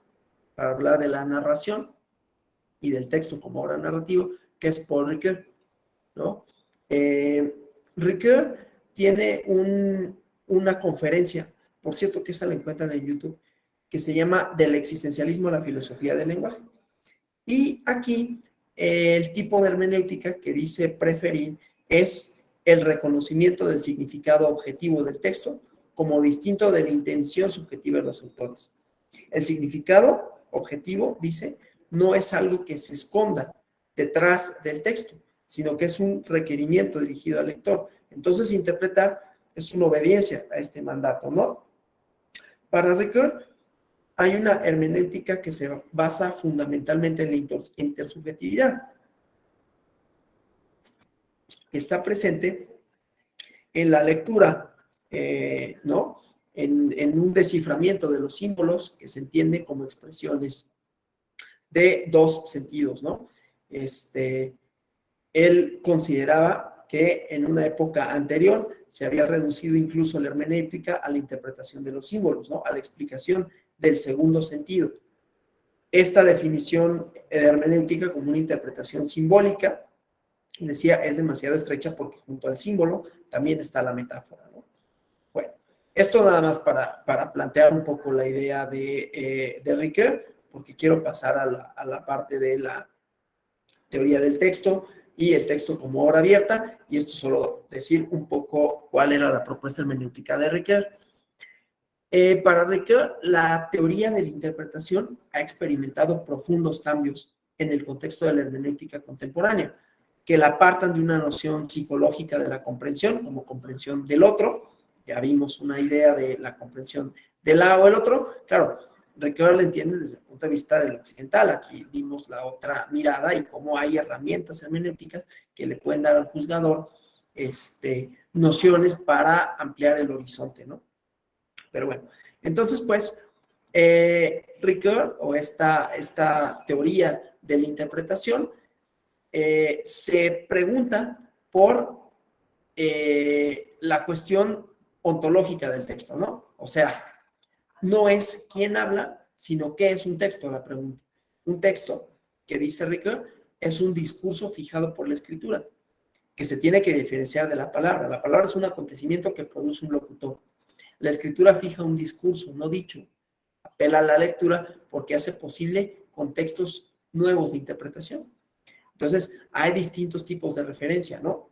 para hablar de la narración y del texto como obra narrativa, que es Paul Ricoeur, ¿no? Ricoeur tiene una conferencia, por cierto que esta la encuentran en YouTube, que se llama Del existencialismo a la filosofía del lenguaje. Y aquí el tipo de hermenéutica que dice preferir es el reconocimiento del significado objetivo del texto como distinto de la intención subjetiva de los autores. El significado objetivo, dice, no es algo que se esconda detrás del texto, sino que es un requerimiento dirigido al lector. Entonces, interpretar es una obediencia a este mandato, ¿no? Para Ricoeur, hay una hermenéutica que se basa fundamentalmente en la intersubjetividad. Está presente en la lectura, ¿no? En un desciframiento de los símbolos que se entienden como expresiones de dos sentidos, ¿no? Él consideraba que en una época anterior se había reducido incluso la hermenéutica a la interpretación de los símbolos, ¿no? A la explicación del segundo sentido. Esta definición de hermenéutica como una interpretación simbólica, decía, es demasiado estrecha porque junto al símbolo también está la metáfora, ¿no? Bueno, esto nada más para plantear un poco la idea de Ricoeur, porque quiero pasar a la parte de la teoría del texto y el texto como obra abierta, y esto solo decir un poco cuál era la propuesta hermenéutica de Ricoeur. Para Ricoeur, la teoría de la interpretación ha experimentado profundos cambios en el contexto de la hermenéutica contemporánea, que la apartan de una noción psicológica de la comprensión, como comprensión del otro. Ya vimos una idea de la comprensión del la o el otro. Claro, Ricoeur lo entiende desde el punto de vista del occidental. Aquí vimos la otra mirada y cómo hay herramientas hermenéuticas que le pueden dar al juzgador nociones para ampliar el horizonte, ¿no? Pero bueno, entonces pues Ricoeur o esta teoría de la interpretación se pregunta por la cuestión ontológica del texto, ¿no? O sea, no es quién habla, sino qué es un texto, la pregunta. Un texto, que dice Ricoeur, es un discurso fijado por la escritura, que se tiene que diferenciar de la palabra. La palabra es un acontecimiento que produce un locutor. La escritura fija un discurso, no dicho. Apela a la lectura porque hace posible contextos nuevos de interpretación. Entonces, hay distintos tipos de referencia, ¿no?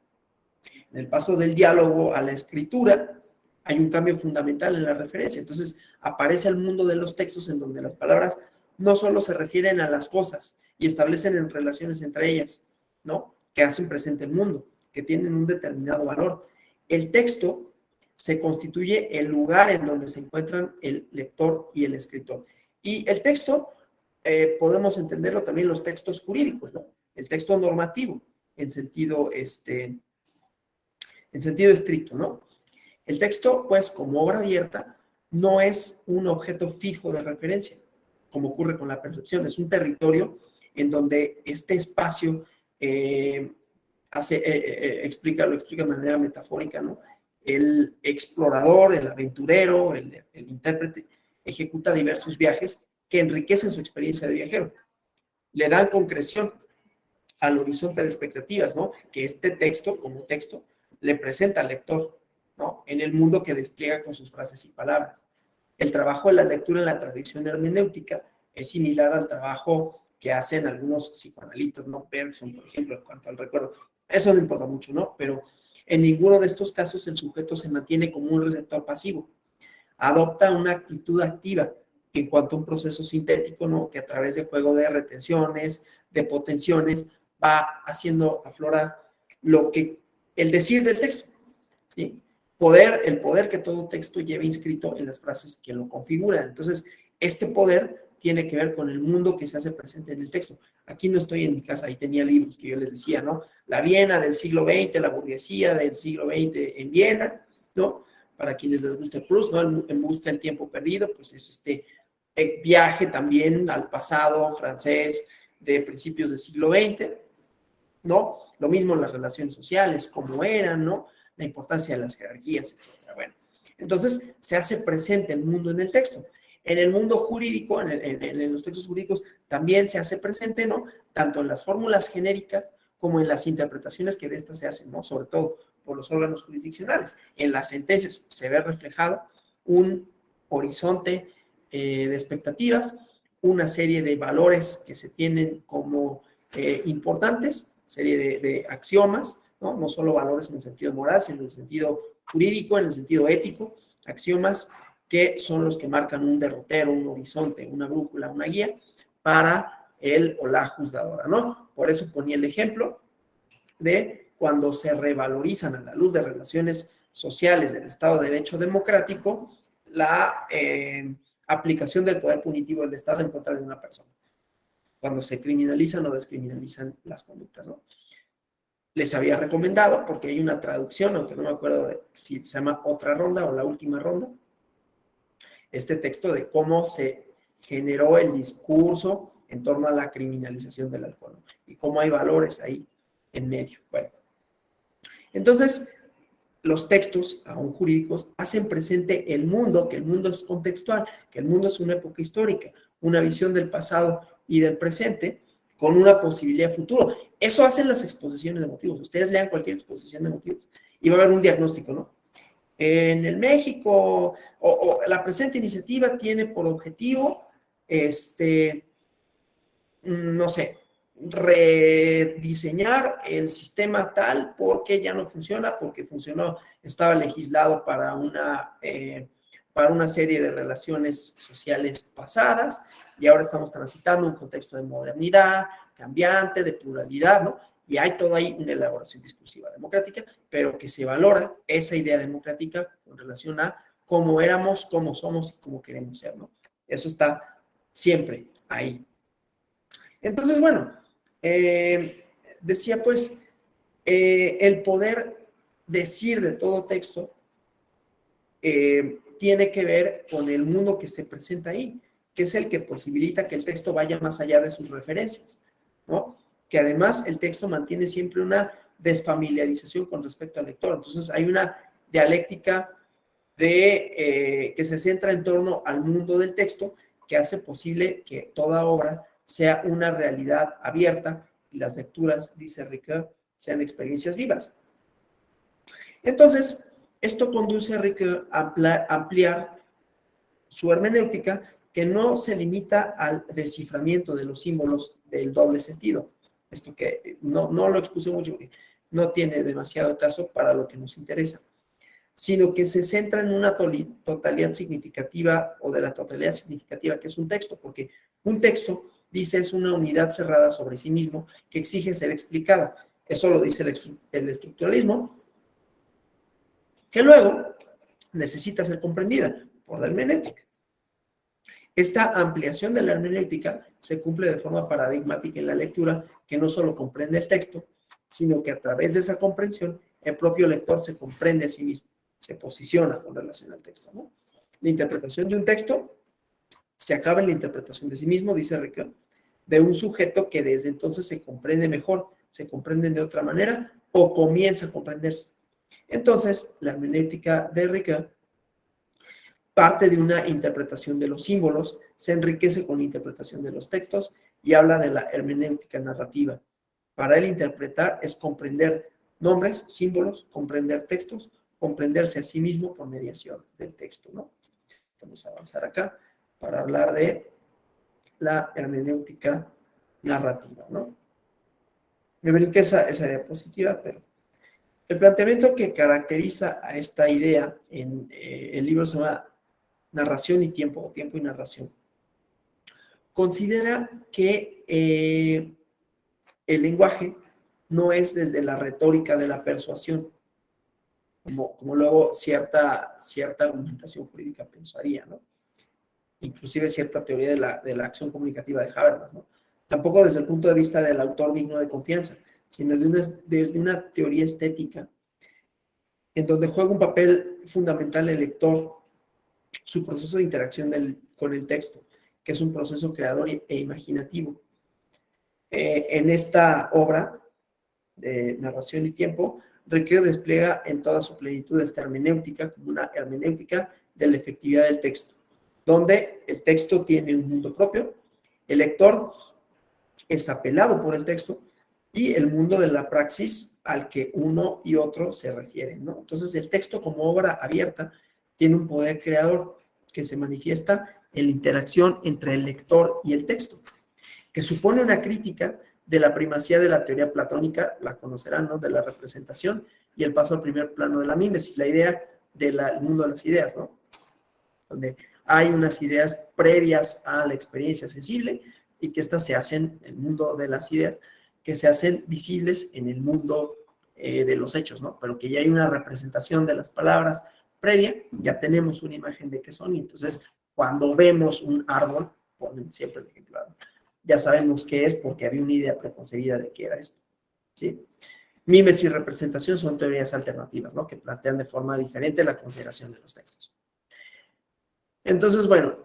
En el paso del diálogo a la escritura, hay un cambio fundamental en la referencia. Entonces, aparece el mundo de los textos en donde las palabras no solo se refieren a las cosas y establecen relaciones entre ellas, ¿no? Que hacen presente el mundo, que tienen un determinado valor. El texto se constituye el lugar en donde se encuentran el lector y el escritor. Y el texto, podemos entenderlo también los textos jurídicos, ¿no? El texto normativo, en sentido estricto, ¿no? El texto, pues, como obra abierta, no es un objeto fijo de referencia, como ocurre con la percepción, es un territorio en donde este espacio lo explica de manera metafórica, ¿no? El explorador, el aventurero, el intérprete, ejecuta diversos viajes que enriquecen su experiencia de viajero, le dan concreción al horizonte de expectativas, ¿no? Que este texto, como texto, le presenta al lector, ¿no? En el mundo que despliega con sus frases y palabras. El trabajo de la lectura en la tradición hermenéutica es similar al trabajo que hacen algunos psicoanalistas, ¿no? Bergson, por ejemplo, en cuanto al recuerdo. Eso no importa mucho, ¿no? Pero en ninguno de estos casos el sujeto se mantiene como un receptor pasivo. Adopta una actitud activa en cuanto a un proceso sintético, ¿no? Que a través de juego de retenciones, de potenciones, va haciendo aflorar el decir del texto, ¿sí? El poder que todo texto lleva inscrito en las frases que lo configuran. Entonces, este poder tiene que ver con el mundo que se hace presente en el texto. Aquí no estoy en mi casa, ahí tenía libros que yo les decía, ¿no? La Viena del siglo XX, la burguesía del siglo XX en Viena, ¿no? Para quienes les guste Proust, ¿no? En busca del tiempo perdido, pues es este viaje también al pasado francés de principios del siglo XX, ¿no? Lo mismo las relaciones sociales, cómo eran, ¿no? La importancia de las jerarquías, etcétera. Bueno, entonces se hace presente el mundo en el texto. En el mundo jurídico, en los textos jurídicos, también se hace presente, ¿no? Tanto en las fórmulas genéricas como en las interpretaciones que de estas se hacen, ¿no? Sobre todo por los órganos jurisdiccionales. En las sentencias se ve reflejado un horizonte de expectativas, una serie de valores que se tienen como importantes, serie de axiomas, ¿no? No solo valores en el sentido moral, sino en el sentido jurídico, en el sentido ético, axiomas que son los que marcan un derrotero, un horizonte, una brújula, una guía para él o la juzgadora, ¿no? Por eso ponía el ejemplo de cuando se revalorizan a la luz de relaciones sociales del Estado de Derecho democrático la aplicación del poder punitivo del Estado en contra de una persona, cuando se criminalizan o descriminalizan las conductas, ¿no? Les había recomendado, porque hay una traducción, aunque no me acuerdo de si se llama Otra Ronda o La Última Ronda, este texto de cómo se generó el discurso en torno a la criminalización del alcohol, ¿no? Y cómo hay valores ahí en medio. Bueno, entonces, los textos, aún jurídicos, hacen presente el mundo, que el mundo es contextual, que el mundo es una época histórica, una visión del pasado y del presente, con una posibilidad de futuro. Eso hacen las exposiciones de motivos. Ustedes lean cualquier exposición de motivos y va a haber un diagnóstico, ¿no? En el México, la presente iniciativa tiene por objetivo, no sé, rediseñar el sistema tal porque ya no funciona, porque funcionó, estaba legislado para una serie de relaciones sociales pasadas y ahora estamos transitando un contexto de modernidad, cambiante, de pluralidad, ¿no? Y hay toda ahí una elaboración discursiva democrática, pero que se valora esa idea democrática con relación a cómo éramos, cómo somos y cómo queremos ser, ¿no? Eso está siempre ahí. Entonces, bueno, decía pues, el poder decir de todo texto tiene que ver con el mundo que se presenta ahí, que es el que posibilita que el texto vaya más allá de sus referencias, ¿no? Que además el texto mantiene siempre una desfamiliarización con respecto al lector. Entonces hay una dialéctica que se centra en torno al mundo del texto, que hace posible que toda obra sea una realidad abierta y las lecturas, dice Ricoeur, sean experiencias vivas. Entonces, esto conduce a Ricoeur a ampliar su hermenéutica, que no se limita al desciframiento de los símbolos del doble sentido. Esto que no lo expuse mucho, porque no tiene demasiado caso para lo que nos interesa, sino que se centra en una totalidad significativa o de la totalidad significativa que es un texto, porque un texto, dice, es una unidad cerrada sobre sí mismo que exige ser explicada. Eso lo dice el estructuralismo, que luego necesita ser comprendida por la hermenéutica. Esta ampliación de la hermenéutica se cumple de forma paradigmática en la lectura, que no solo comprende el texto, sino que a través de esa comprensión el propio lector se comprende a sí mismo, se posiciona con relación al texto, ¿no? La interpretación de un texto se acaba en la interpretación de sí mismo, dice Ricoeur, de un sujeto que desde entonces se comprende mejor, se comprenden de otra manera o comienza a comprenderse. Entonces, la hermenéutica de Ricoeur parte de una interpretación de los símbolos, se enriquece con la interpretación de los textos y habla de la hermenéutica narrativa. Para él interpretar es comprender nombres, símbolos, comprender textos, comprenderse a sí mismo por mediación del texto, ¿no? Vamos a avanzar acá para hablar de la hermenéutica narrativa, ¿no? Me brinqué esa diapositiva, pero el planteamiento que caracteriza a esta idea en el libro se llama Narración y Tiempo, o Tiempo y Narración. Considera que el lenguaje no es desde la retórica de la persuasión, como luego cierta argumentación jurídica pensaría, ¿no? inclusive cierta teoría de la acción comunicativa de Habermas, ¿no? Tampoco desde el punto de vista del autor digno de confianza, sino desde una teoría estética en donde juega un papel fundamental el lector, su proceso de interacción con el texto, que es un proceso creador e imaginativo. En esta obra de narración y tiempo, Ricoeur despliega en toda su plenitud esta hermenéutica como una hermenéutica de la efectividad del texto, donde el texto tiene un mundo propio, el lector es apelado por el texto y el mundo de la praxis al que uno y otro se refieren, ¿no? Entonces, el texto como obra abierta tiene un poder creador que se manifiesta en la interacción entre el lector y el texto, que supone una crítica de la primacía de la teoría platónica, la conocerán, ¿no?, de la representación y el paso al primer plano de la mímesis, la idea del mundo de las ideas, ¿no?, donde hay unas ideas previas a la experiencia sensible y que éstas se hacen, el mundo de las ideas, que se hacen visibles en el mundo de los hechos, ¿no? Pero que ya hay una representación de las palabras previa, ya tenemos una imagen de qué son, y entonces cuando vemos un árbol, ponen siempre el ejemplo, ya sabemos qué es porque había una idea preconcebida de qué era esto, ¿sí? Mimes y representación son teorías alternativas, ¿no?, que plantean de forma diferente la consideración de los textos. Entonces, bueno,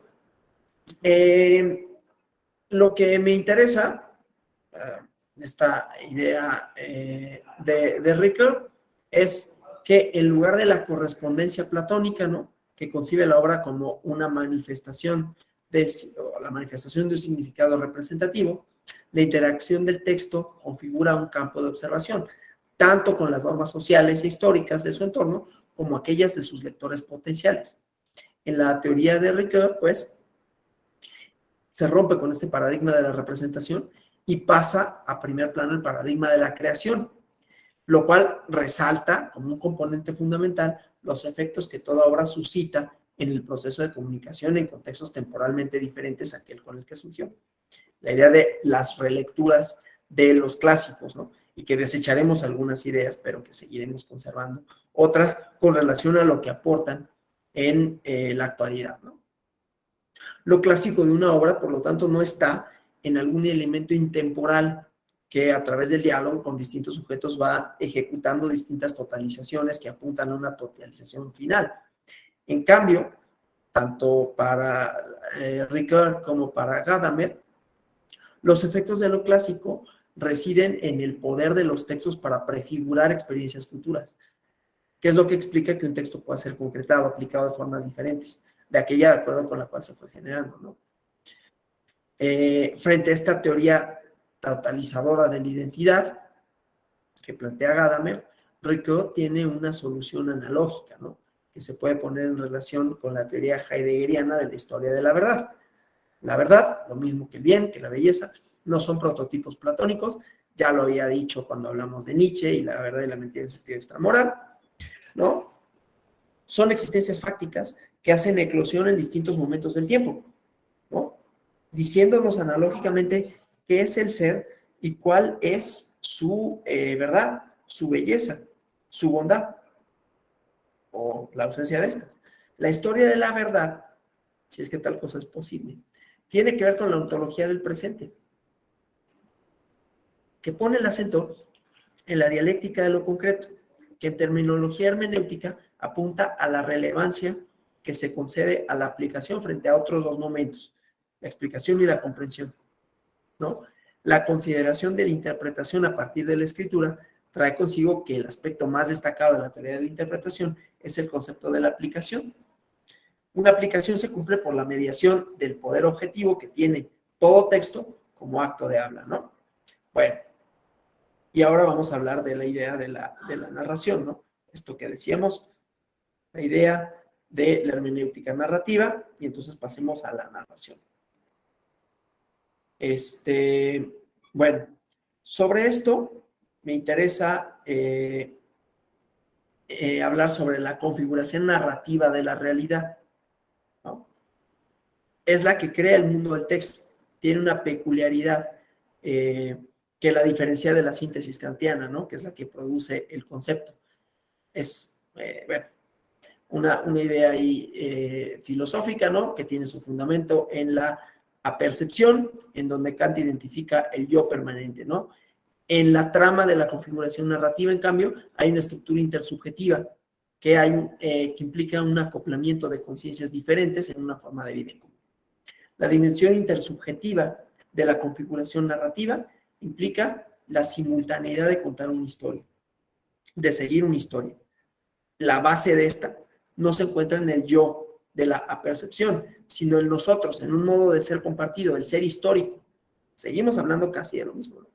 lo que me interesa, esta idea de Ricoeur, es que en lugar de la correspondencia platónica, ¿no?, que concibe la obra como una manifestación la manifestación de un significado representativo, la interacción del texto configura un campo de observación, tanto con las normas sociales e históricas de su entorno, como aquellas de sus lectores potenciales. En la teoría de Ricoeur, pues, se rompe con este paradigma de la representación y pasa a primer plano el paradigma de la creación, lo cual resalta como un componente fundamental los efectos que toda obra suscita en el proceso de comunicación en contextos temporalmente diferentes a aquel con el que surgió. La idea de las relecturas de los clásicos, ¿no?, y que desecharemos algunas ideas, pero que seguiremos conservando otras con relación a lo que aportan en la actualidad, ¿no? Lo clásico de una obra, por lo tanto, no está en algún elemento intemporal que a través del diálogo con distintos sujetos va ejecutando distintas totalizaciones que apuntan a una totalización final. En cambio, tanto para Ricoeur como para Gadamer, los efectos de lo clásico residen en el poder de los textos para prefigurar experiencias futuras, que es lo que explica que un texto pueda ser concretado, aplicado de formas diferentes, de aquella de acuerdo con la cual se fue generando, ¿no? Frente a esta teoría totalizadora de la identidad que plantea Gadamer, Ricoeur tiene una solución analógica, ¿no?, que se puede poner en relación con la teoría heideggeriana de la historia de la verdad. La verdad, lo mismo que el bien, que la belleza, no son prototipos platónicos, ya lo había dicho cuando hablamos de Nietzsche y la verdad y la mentira en sentido extramoral, ¿no? Son existencias fácticas que hacen eclosión en distintos momentos del tiempo, ¿no?, diciéndonos analógicamente qué es el ser y cuál es su verdad, su belleza, su bondad o la ausencia de estas. La historia de la verdad, si es que tal cosa es posible, tiene que ver con la ontología del presente, que pone el acento en la dialéctica de lo concreto, que en terminología hermenéutica apunta a la relevancia que se concede a la aplicación frente a otros dos momentos, la explicación y la comprensión, ¿no? La consideración de la interpretación a partir de la escritura trae consigo que el aspecto más destacado de la teoría de la interpretación es el concepto de la aplicación. Una aplicación se cumple por la mediación del poder objetivo que tiene todo texto como acto de habla, ¿no? Bueno, y ahora vamos a hablar de la idea de la narración, ¿no? Esto que decíamos, la idea de la hermenéutica narrativa, y entonces pasemos a la narración. Bueno, sobre esto me interesa hablar sobre la configuración narrativa de la realidad, ¿no? Es la que crea el mundo del texto. Tiene una peculiaridad que la diferencia de la síntesis kantiana, ¿no?, que es la que produce el concepto. Bueno, una idea ahí filosófica, ¿no? Que tiene su fundamento en la apercepción, en donde Kant identifica el yo permanente, ¿no? En la trama de la configuración narrativa, en cambio, hay una estructura intersubjetiva que implica un acoplamiento de conciencias diferentes en una forma de vida en común. La dimensión intersubjetiva de la configuración narrativa implica la simultaneidad de contar una historia, de seguir una historia. La base de esta no se encuentra en el yo de la apercepción, sino en nosotros, en un modo de ser compartido, el ser histórico. Seguimos hablando casi de lo mismo, ¿no?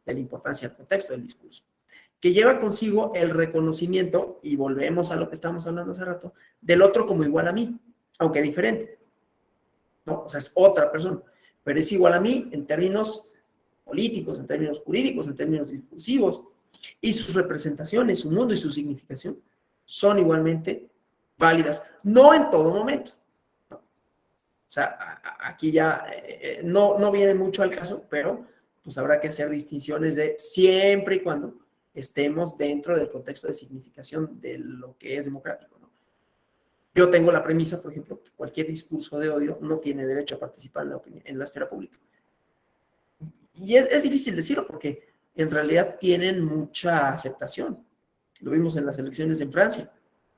De la importancia del contexto del discurso, que lleva consigo el reconocimiento, y volvemos a lo que estábamos hablando hace rato, del otro como igual a mí, aunque diferente, ¿no? O sea, es otra persona, pero es igual a mí en términos políticos, en términos jurídicos, en términos discursivos, y sus representaciones, su mundo y su significación son igualmente válidas, no en todo momento. ¿No? O sea, aquí ya no viene mucho al caso, pero pues habrá que hacer distinciones de siempre y cuando estemos dentro del contexto de significación de lo que es democrático, ¿no? Yo tengo la premisa, por ejemplo, que cualquier discurso de odio no tiene derecho a participar en la esfera pública. Y es difícil decirlo porque en realidad tienen mucha aceptación. Lo vimos en las elecciones en Francia,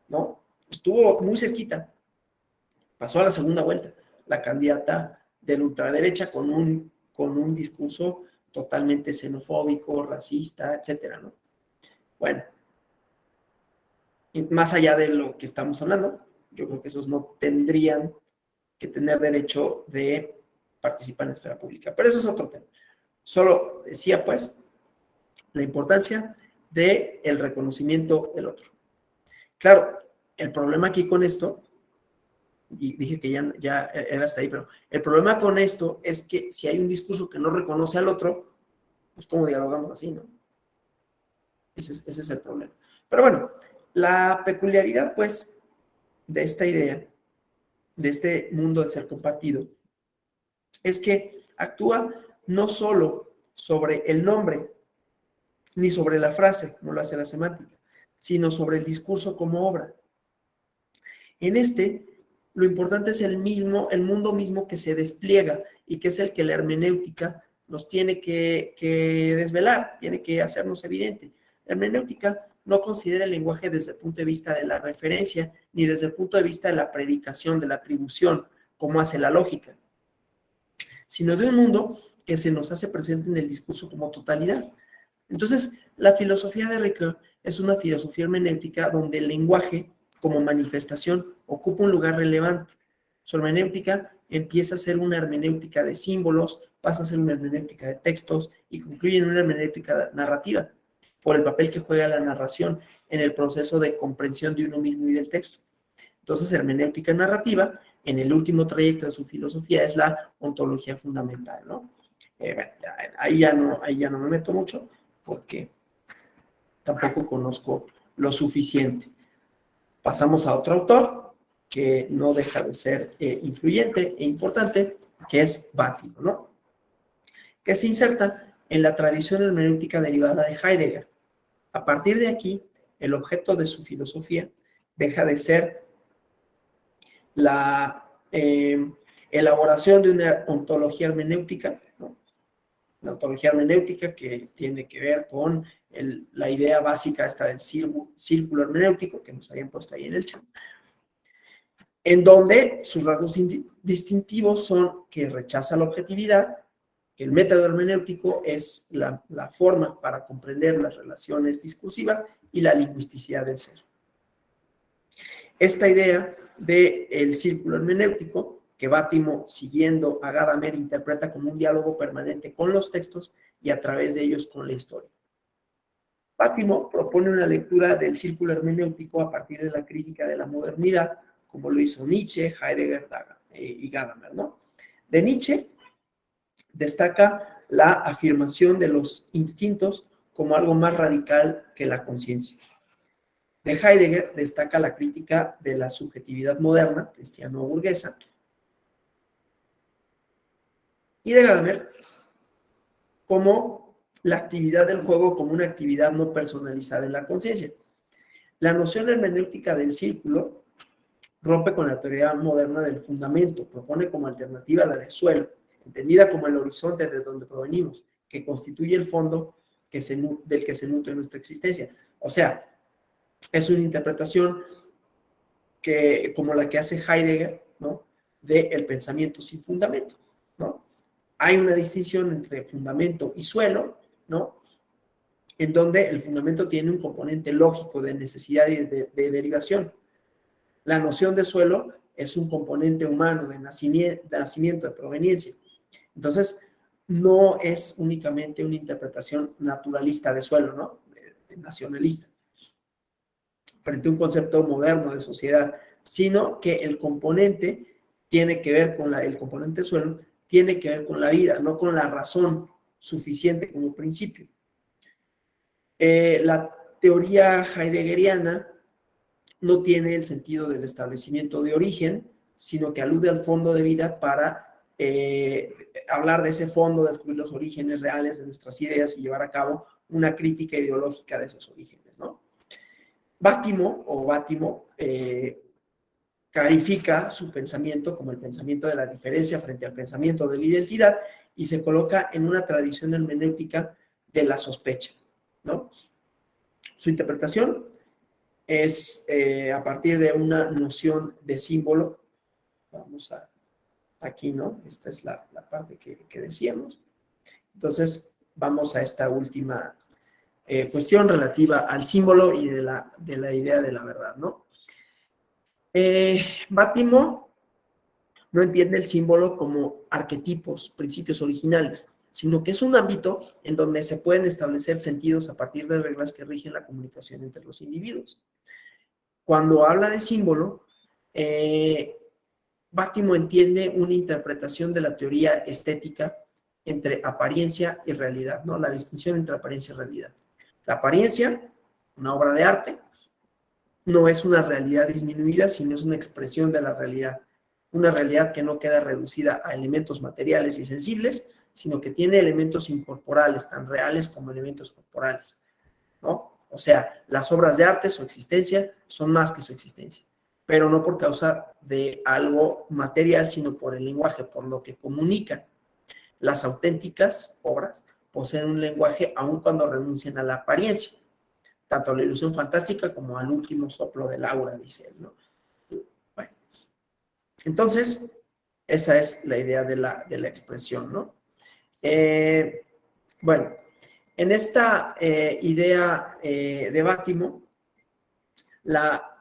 ¿no? Estuvo muy cerquita. Pasó a la segunda vuelta la candidata de la ultraderecha con un discurso totalmente xenofóbico, racista, etcétera, ¿no? Bueno, y más allá de lo que estamos hablando, yo creo que esos no tendrían que tener derecho de participar en la esfera pública. Pero eso es otro tema. Solo decía, pues, la importancia del reconocimiento del otro. Claro, el problema aquí con esto, y dije que ya era hasta ahí, pero el problema con esto es que si hay un discurso que no reconoce al otro, pues ¿cómo dialogamos así, no? Ese es el problema. Pero bueno, la peculiaridad, pues, de esta idea, de este mundo de ser compartido, es que actúa no solo sobre el nombre, ni sobre la frase, como lo hace la semántica, sino sobre el discurso como obra. En lo importante es el mundo mismo que se despliega y que es el que la hermenéutica nos tiene que desvelar, tiene que hacernos evidente. La hermenéutica no considera el lenguaje desde el punto de vista de la referencia, ni desde el punto de vista de la predicación, de la atribución, como hace la lógica, sino de un mundo que se nos hace presente en el discurso como totalidad. Entonces, la filosofía de Ricoeur es una filosofía hermenéutica donde el lenguaje como manifestación ocupa un lugar relevante. Su hermenéutica empieza a ser una hermenéutica de símbolos, pasa a ser una hermenéutica de textos y concluye en una hermenéutica narrativa, por el papel que juega la narración en el proceso de comprensión de uno mismo y del texto. Entonces, hermenéutica narrativa, en el último trayecto de su filosofía, es la ontología fundamental, ¿no? Ahí ya no me meto mucho, porque tampoco conozco lo suficiente. Pasamos a otro autor que no deja de ser influyente e importante, que es Bátimo, ¿no? Que se inserta en la tradición hermenéutica derivada de Heidegger. A partir de aquí, el objeto de su filosofía deja de ser la elaboración de una ontología hermenéutica, ¿no? La ontología hermenéutica que tiene que ver con la idea básica esta del círculo hermenéutico que nos habían puesto ahí en el chat, en donde sus rasgos distintivos son que rechaza la objetividad, que el método hermenéutico es la forma para comprender las relaciones discursivas y la lingüisticidad del ser. Esta idea del círculo hermenéutico, que Bátimo, siguiendo a Gadamer, interpreta como un diálogo permanente con los textos y a través de ellos con la historia. Bátimo propone una lectura del círculo hermenéutico a partir de la crítica de la modernidad, como lo hizo Nietzsche, Heidegger y Gadamer, ¿no? De Nietzsche destaca la afirmación de los instintos como algo más radical que la conciencia. De Heidegger destaca la crítica de la subjetividad moderna, cristiano-burguesa, y de Gadamer como la actividad del juego como una actividad no personalizada en la conciencia. La noción hermenéutica del círculo rompe con la teoría moderna del fundamento, propone como alternativa la de suelo, entendida como el horizonte de donde provenimos, que constituye el fondo del que se nutre nuestra existencia. O sea, es una interpretación como la que hace Heidegger, ¿no?, del pensamiento sin fundamento, ¿no? Hay una distinción entre fundamento y suelo, ¿no?, en donde el fundamento tiene un componente lógico de necesidad y de derivación. La noción de suelo es un componente humano de nacimiento, de proveniencia. Entonces, no es únicamente una interpretación naturalista de suelo, ¿no?, de nacionalista, frente a un concepto moderno de sociedad, sino que el componente tiene que ver con el componente suelo tiene que ver con la vida, no con la razón suficiente como principio. La teoría heideggeriana no tiene el sentido del establecimiento de origen, sino que alude al fondo de vida para hablar de ese fondo, descubrir los orígenes reales de nuestras ideas y llevar a cabo una crítica ideológica de esos orígenes, ¿no? Bátimo clarifica su pensamiento como el pensamiento de la diferencia frente al pensamiento de la identidad y se coloca en una tradición hermenéutica de la sospecha, ¿no? Su interpretación es a partir de una noción de símbolo. Vamos aquí, ¿no? Esta es la parte que decíamos. Entonces, vamos a esta última cuestión relativa al símbolo y de la idea de la verdad, ¿no? Bátimo no entiende el símbolo como arquetipos, principios originales, sino que es un ámbito en donde se pueden establecer sentidos a partir de reglas que rigen la comunicación entre los individuos. Cuando habla de símbolo, Bátimo entiende una interpretación de la teoría estética entre apariencia y realidad, ¿no? La distinción entre apariencia y realidad. La apariencia, una obra de arte, no es una realidad disminuida, sino es una expresión de la realidad. Una realidad que no queda reducida a elementos materiales y sensibles, sino que tiene elementos incorporales, tan reales como elementos corporales, ¿no? O sea, las obras de arte, su existencia, son más que su existencia, pero no por causa de algo material, sino por el lenguaje, por lo que comunican. Las auténticas obras poseen un lenguaje aun cuando renuncian a la apariencia, tanto a la ilusión fantástica como al último soplo del aura, dice él, ¿no? Bueno, entonces, esa es la idea de la expresión, ¿no? Bueno, en esta idea de Bátimo,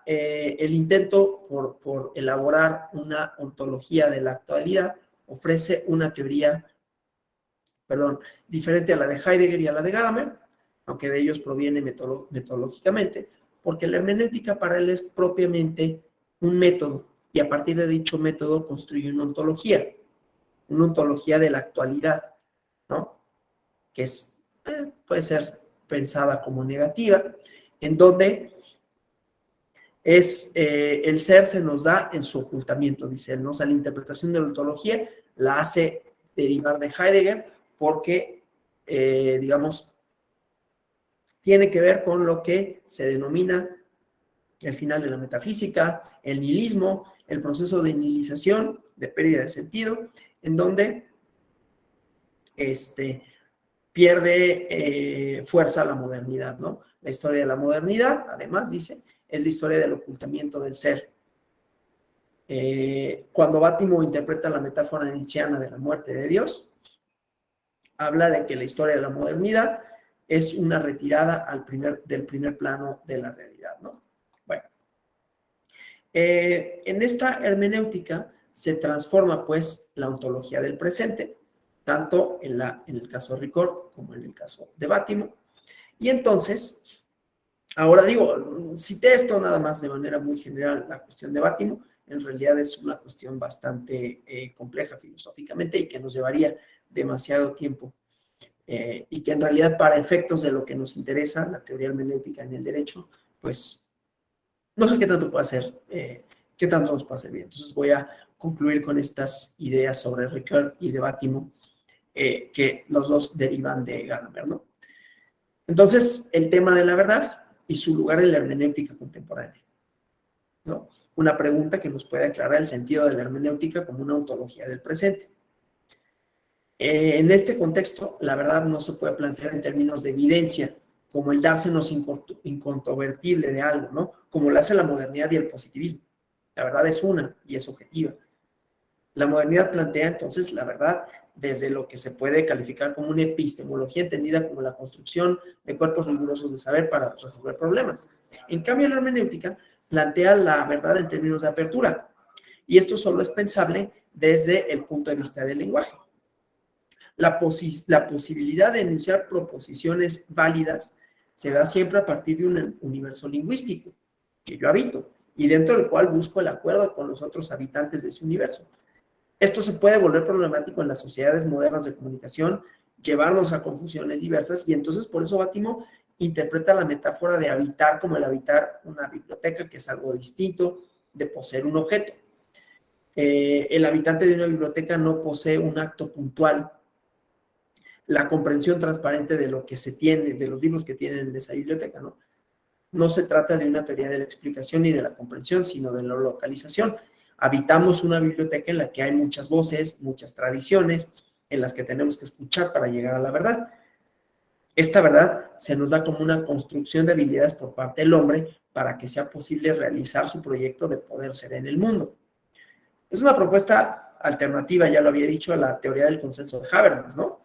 el intento por elaborar una ontología de la actualidad ofrece una teoría, diferente a la de Heidegger y a la de Gadamer, aunque de ellos proviene metodológicamente, porque la hermenéutica para él es propiamente un método, y a partir de dicho método construye una ontología de la actualidad, ¿no? Que puede ser pensada como negativa, en donde el ser se nos da en su ocultamiento, dice él, ¿no? O sea, la interpretación de la ontología la hace derivar de Heidegger porque, digamos, tiene que ver con lo que se denomina el final de la metafísica, el nihilismo, el proceso de nihilización, de pérdida de sentido, en donde pierde fuerza la modernidad, ¿no? La historia de la modernidad, además, dice, es la historia del ocultamiento del ser. Cuando Bátimo interpreta la metáfora nietzscheana de la muerte de Dios, habla de que la historia de la modernidad es una retirada del primer plano de la realidad, ¿no? Bueno, en esta hermenéutica se transforma, pues, la ontología del presente, tanto en el caso de Ricord como en el caso de Bátimo. Y entonces, ahora digo, cité esto nada más de manera muy general, la cuestión de Bátimo, en realidad es una cuestión bastante compleja filosóficamente y que nos llevaría demasiado tiempo. Y que en realidad para efectos de lo que nos interesa, la teoría hermenéutica en el derecho, pues no sé qué tanto puede hacer, qué tanto nos puede servir. Entonces voy a concluir con estas ideas sobre Ricord y de Bátimo, que los dos derivan de Gadamer, ¿no? Entonces, el tema de la verdad y su lugar en la hermenéutica contemporánea, ¿no? una pregunta que nos puede aclarar el sentido de la hermenéutica como una ontología del presente. En este contexto, la verdad no se puede plantear en términos de evidencia, como el dársenos incontrovertible de algo, ¿no? Como lo hace la modernidad y el positivismo. La verdad es una y es objetiva. La modernidad plantea entonces la verdad desde lo que se puede calificar como una epistemología entendida como la construcción de cuerpos rigurosos de saber para resolver problemas. En cambio, la hermenéutica plantea la verdad en términos de apertura, y esto solo es pensable desde el punto de vista del lenguaje. La posibilidad de enunciar proposiciones válidas se da siempre a partir de un universo lingüístico que yo habito y dentro del cual busco el acuerdo con los otros habitantes de ese universo. Esto se puede volver problemático en las sociedades modernas de comunicación, llevarnos a confusiones diversas, y entonces por eso Bátimo interpreta la metáfora de habitar como el habitar una biblioteca, que es algo distinto de poseer un objeto. El habitante de una biblioteca no posee un acto puntual, la comprensión transparente de lo que se tiene, de los libros que tienen en esa biblioteca, ¿no? No se trata de una teoría de la explicación ni de la comprensión, sino de la localización. Habitamos una biblioteca en la que hay muchas voces, muchas tradiciones, en las que tenemos que escuchar para llegar a la verdad. Esta verdad se nos da como una construcción de habilidades por parte del hombre para que sea posible realizar su proyecto de poder ser en el mundo. Es una propuesta alternativa, ya lo había dicho, a la teoría del consenso de Habermas, ¿no?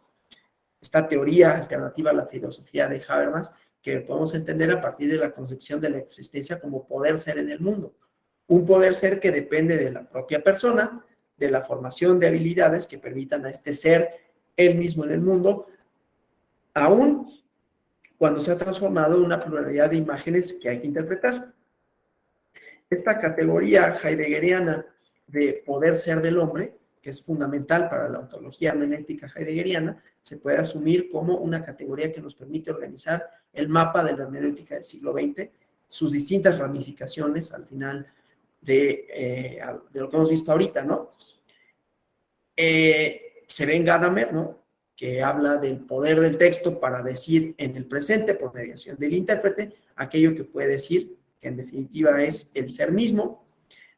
Esta teoría alternativa a la filosofía de Habermas, que podemos entender a partir de la concepción de la existencia como poder ser en el mundo. Un poder ser que depende de la propia persona, de la formación de habilidades que permitan a este ser él mismo en el mundo, aún cuando se ha transformado en una pluralidad de imágenes que hay que interpretar. Esta categoría heideggeriana de poder ser del hombre, que es fundamental para la ontología hermenéutica heideggeriana, se puede asumir como una categoría que nos permite organizar el mapa de la hermenéutica del siglo XX, sus distintas ramificaciones al final de lo que hemos visto ahorita, ¿no? Se ve en Gadamer, ¿no? Que habla del poder del texto para decir en el presente, por mediación del intérprete, aquello que puede decir, que en definitiva es el ser mismo,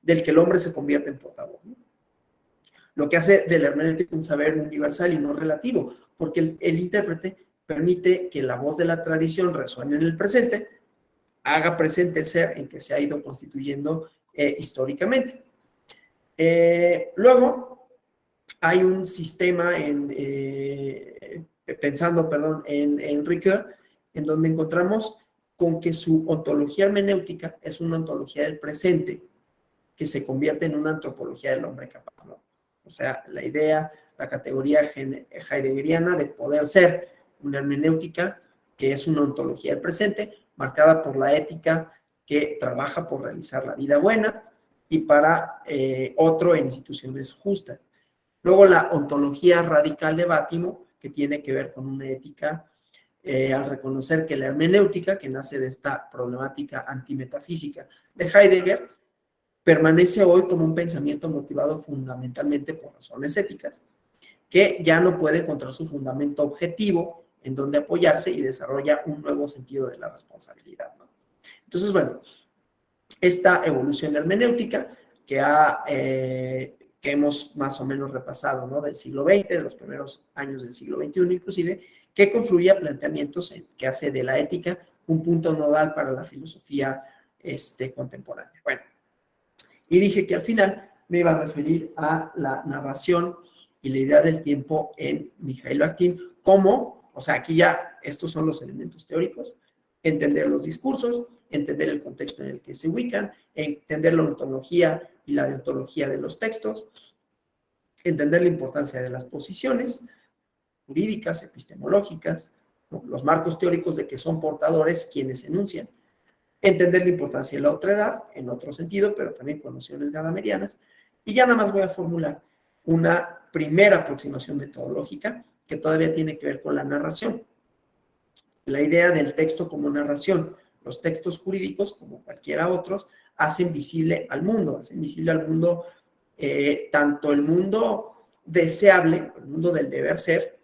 del que el hombre se convierte en portavoz, ¿no? Lo que hace de la hermenéutica un saber universal y no relativo, porque el intérprete permite que la voz de la tradición resuene en el presente, haga presente el ser en que se ha ido constituyendo históricamente. Luego, hay un sistema pensando en Ricoeur, en donde encontramos con que su ontología hermenéutica es una ontología del presente que se convierte en una antropología del hombre capaz, ¿no? O sea, la idea, la categoría heideggeriana de poder ser una hermenéutica que es una ontología del presente, marcada por la ética que trabaja por realizar la vida buena y para otro en instituciones justas. Luego la ontología radical de Bátimo, que tiene que ver con una ética al reconocer que la hermenéutica, que nace de esta problemática antimetafísica de Heidegger, permanece hoy como un pensamiento motivado fundamentalmente por razones éticas, que ya no puede encontrar su fundamento objetivo en donde apoyarse y desarrolla un nuevo sentido de la responsabilidad, ¿no? Entonces, bueno, esta evolución hermenéutica que hemos más o menos repasado, ¿no? Del siglo XX, de los primeros años del siglo XXI inclusive, que confluye a planteamientos que hace de la ética un punto nodal para la filosofía contemporánea. Bueno, y dije que al final me iba a referir a la narración y la idea del tiempo en Mikhail Bakhtin, como, o sea, aquí ya estos son los elementos teóricos: entender los discursos, entender el contexto en el que se ubican, entender la ontología y la deontología de los textos, entender la importancia de las posiciones jurídicas, epistemológicas, ¿no? Los marcos teóricos de que son portadores quienes enuncian, entender la importancia de la otredad, en otro sentido, pero también con nociones gadamerianas, y ya nada más voy a formular una primera aproximación metodológica que todavía tiene que ver con la narración. La idea del texto como narración. Los textos jurídicos, como cualquiera otros, hacen visible al mundo tanto el mundo deseable, el mundo del deber ser,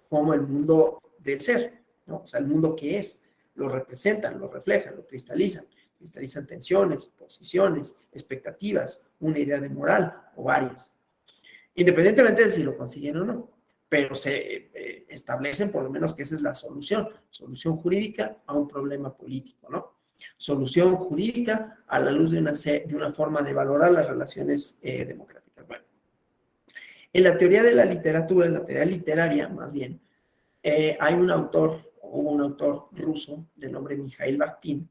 como el mundo del ser, ¿no? O sea, el mundo que es, lo representan, lo reflejan, lo cristalizan. cristalizan tensiones, posiciones, expectativas, una idea de moral o varias, independientemente de si lo consiguen o no, pero se establecen por lo menos que esa es la solución jurídica a un problema político, ¿no? Solución jurídica a la luz de una forma de valorar las relaciones democráticas. Bueno, en la teoría de la literatura, en la teoría literaria más bien, hubo un autor ruso de nombre Mikhail Bakhtin,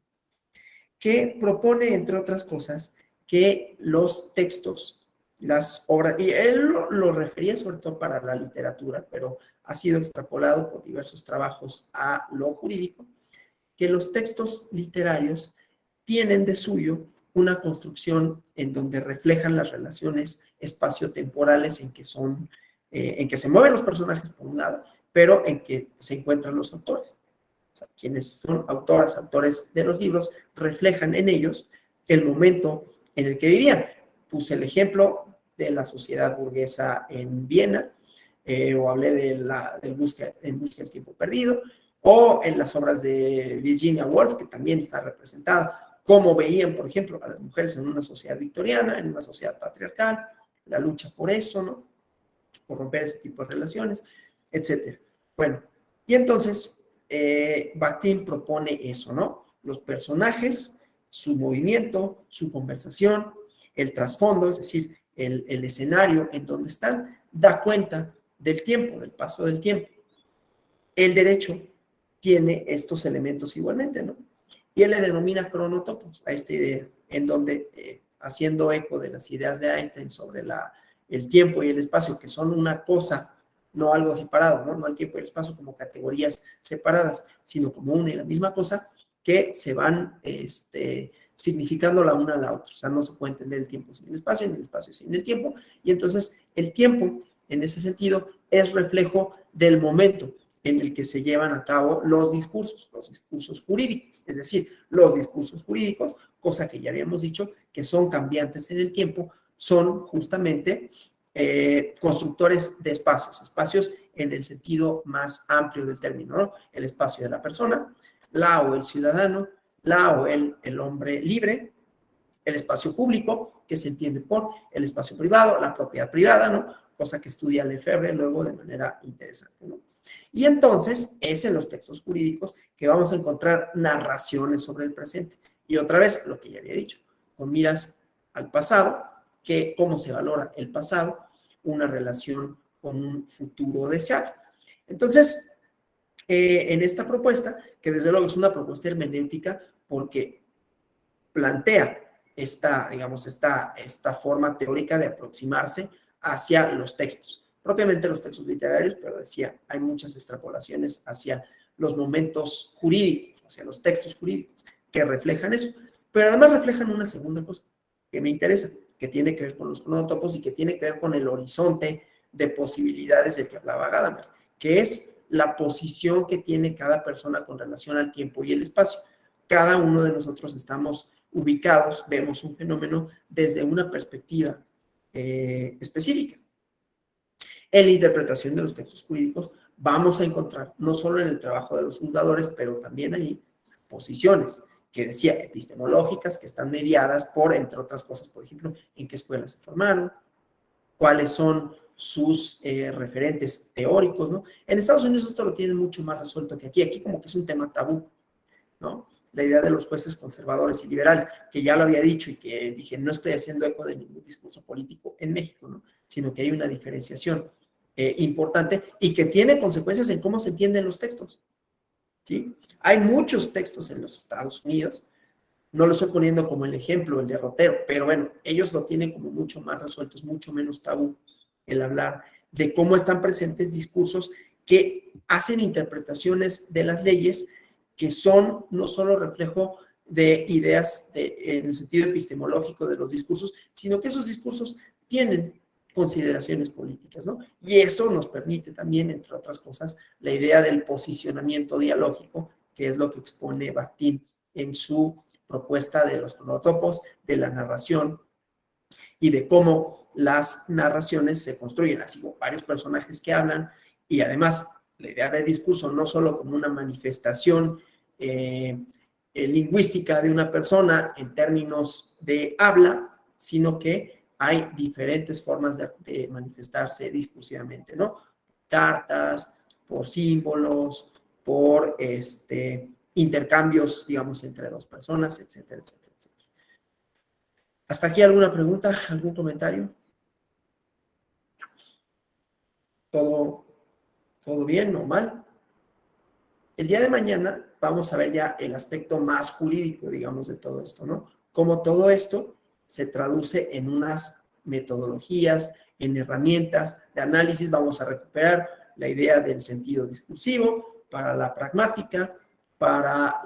que propone, entre otras cosas, que los textos, las obras, y él lo refería sobre todo para la literatura, pero ha sido extrapolado por diversos trabajos a lo jurídico, que los textos literarios tienen de suyo una construcción en donde reflejan las relaciones espaciotemporales en que se mueven los personajes por un lado, pero en que se encuentran los autores. O sea, quienes son autores de los libros, reflejan en ellos el momento en el que vivían. Puse el ejemplo de la sociedad burguesa en Viena, o hablé del busca del tiempo perdido, o en las obras de Virginia Woolf, que también está representada, cómo veían, por ejemplo, a las mujeres en una sociedad victoriana, en una sociedad patriarcal, la lucha por eso, ¿no? Por romper ese tipo de relaciones, etcétera. Bueno, y entonces Bakhtin propone eso, ¿no? Los personajes, su movimiento, su conversación, el trasfondo, es decir, el escenario en donde están, da cuenta del tiempo, del paso del tiempo. El derecho tiene estos elementos igualmente, ¿no? Y él le denomina cronotopos a esta idea, en donde, haciendo eco de las ideas de Einstein sobre el tiempo y el espacio, que son una cosa, no algo separado, ¿no? No el tiempo y el espacio como categorías separadas, sino como una y la misma cosa, que se van significando la una a la otra. O sea, no se puede entender el tiempo sin el espacio, ni el espacio sin el tiempo. Y entonces el tiempo, en ese sentido, es reflejo del momento en el que se llevan a cabo los discursos jurídicos. Es decir, los discursos jurídicos, cosa que ya habíamos dicho, que son cambiantes en el tiempo, son justamente constructores de espacios en el sentido más amplio del término, ¿no? El espacio de la persona, la o el ciudadano, la o el hombre libre, el espacio público, que se entiende por el espacio privado, la propiedad privada, ¿no? Cosa que estudia Lefebvre luego de manera interesante, ¿no? Y entonces es en los textos jurídicos que vamos a encontrar narraciones sobre el presente. Y otra vez, lo que ya había dicho, con miras al pasado, que cómo se valora el pasado, una relación con un futuro deseado. Entonces, en esta propuesta, que desde luego es una propuesta hermenéutica porque plantea esta forma teórica de aproximarse hacia los textos, propiamente los textos literarios, pero decía, hay muchas extrapolaciones hacia los momentos jurídicos, hacia los textos jurídicos, que reflejan eso, pero además reflejan una segunda cosa que me interesa, que tiene que ver con los cronotopos y que tiene que ver con el horizonte de posibilidades del que hablaba Gadamer, que es la posición que tiene cada persona con relación al tiempo y el espacio. Cada uno de nosotros estamos ubicados, vemos un fenómeno desde una perspectiva específica. En la interpretación de los textos jurídicos vamos a encontrar, no solo en el trabajo de los juzgadores, pero también ahí, posiciones que decía epistemológicas, que están mediadas por, entre otras cosas, por ejemplo, en qué escuelas se formaron, cuáles son sus referentes teóricos, ¿no? En Estados Unidos esto lo tienen mucho más resuelto que aquí. Aquí como que es un tema tabú, ¿no? La idea de los jueces conservadores y liberales, que ya lo había dicho y que dije, no estoy haciendo eco de ningún discurso político en México, ¿no? Sino que hay una diferenciación importante y que tiene consecuencias en cómo se entienden los textos, ¿sí? Hay muchos textos en los Estados Unidos, no lo estoy poniendo como el ejemplo, el derrotero, pero bueno, ellos lo tienen como mucho más resuelto, es mucho menos tabú el hablar de cómo están presentes discursos que hacen interpretaciones de las leyes que son no solo reflejo de ideas en el sentido epistemológico de los discursos, sino que esos discursos tienen consideraciones políticas, ¿no? Y eso nos permite también, entre otras cosas, la idea del posicionamiento dialógico, que es lo que expone Bakhtin en su propuesta de los cronotopos, de la narración y de cómo las narraciones se construyen, así como varios personajes que hablan y además la idea del discurso no solo como una manifestación lingüística de una persona en términos de habla, sino que hay diferentes formas de manifestarse discursivamente, ¿no? Cartas, por símbolos, por intercambios, digamos, entre dos personas, etcétera, etcétera, etcétera. ¿Hasta aquí alguna pregunta, algún comentario? ¿Todo, todo bien o mal? El día de mañana vamos a ver ya el aspecto más jurídico, digamos, de todo esto, ¿no? Cómo todo esto se traduce en unas metodologías, en herramientas de análisis. Vamos a recuperar la idea del sentido discursivo para la pragmática, para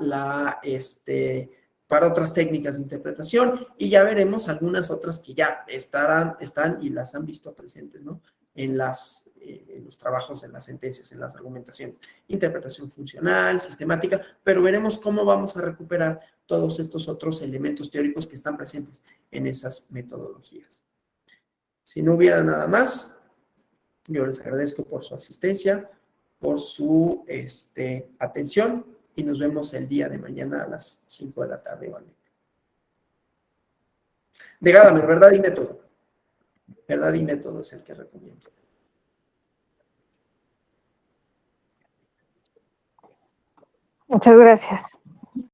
para otras técnicas de interpretación, y ya veremos algunas otras que ya están y las han visto presentes, ¿no? En los trabajos, en las sentencias, en las argumentaciones. Interpretación funcional, sistemática, pero veremos cómo vamos a recuperar todos estos otros elementos teóricos que están presentes en esas metodologías. Si no hubiera nada más, yo les agradezco por su asistencia, por su atención, y nos vemos el día de mañana a las 5 de la tarde igualmente. De Gadamer, verdad y método. Verdad y método es el que recomiendo. Muchas gracias.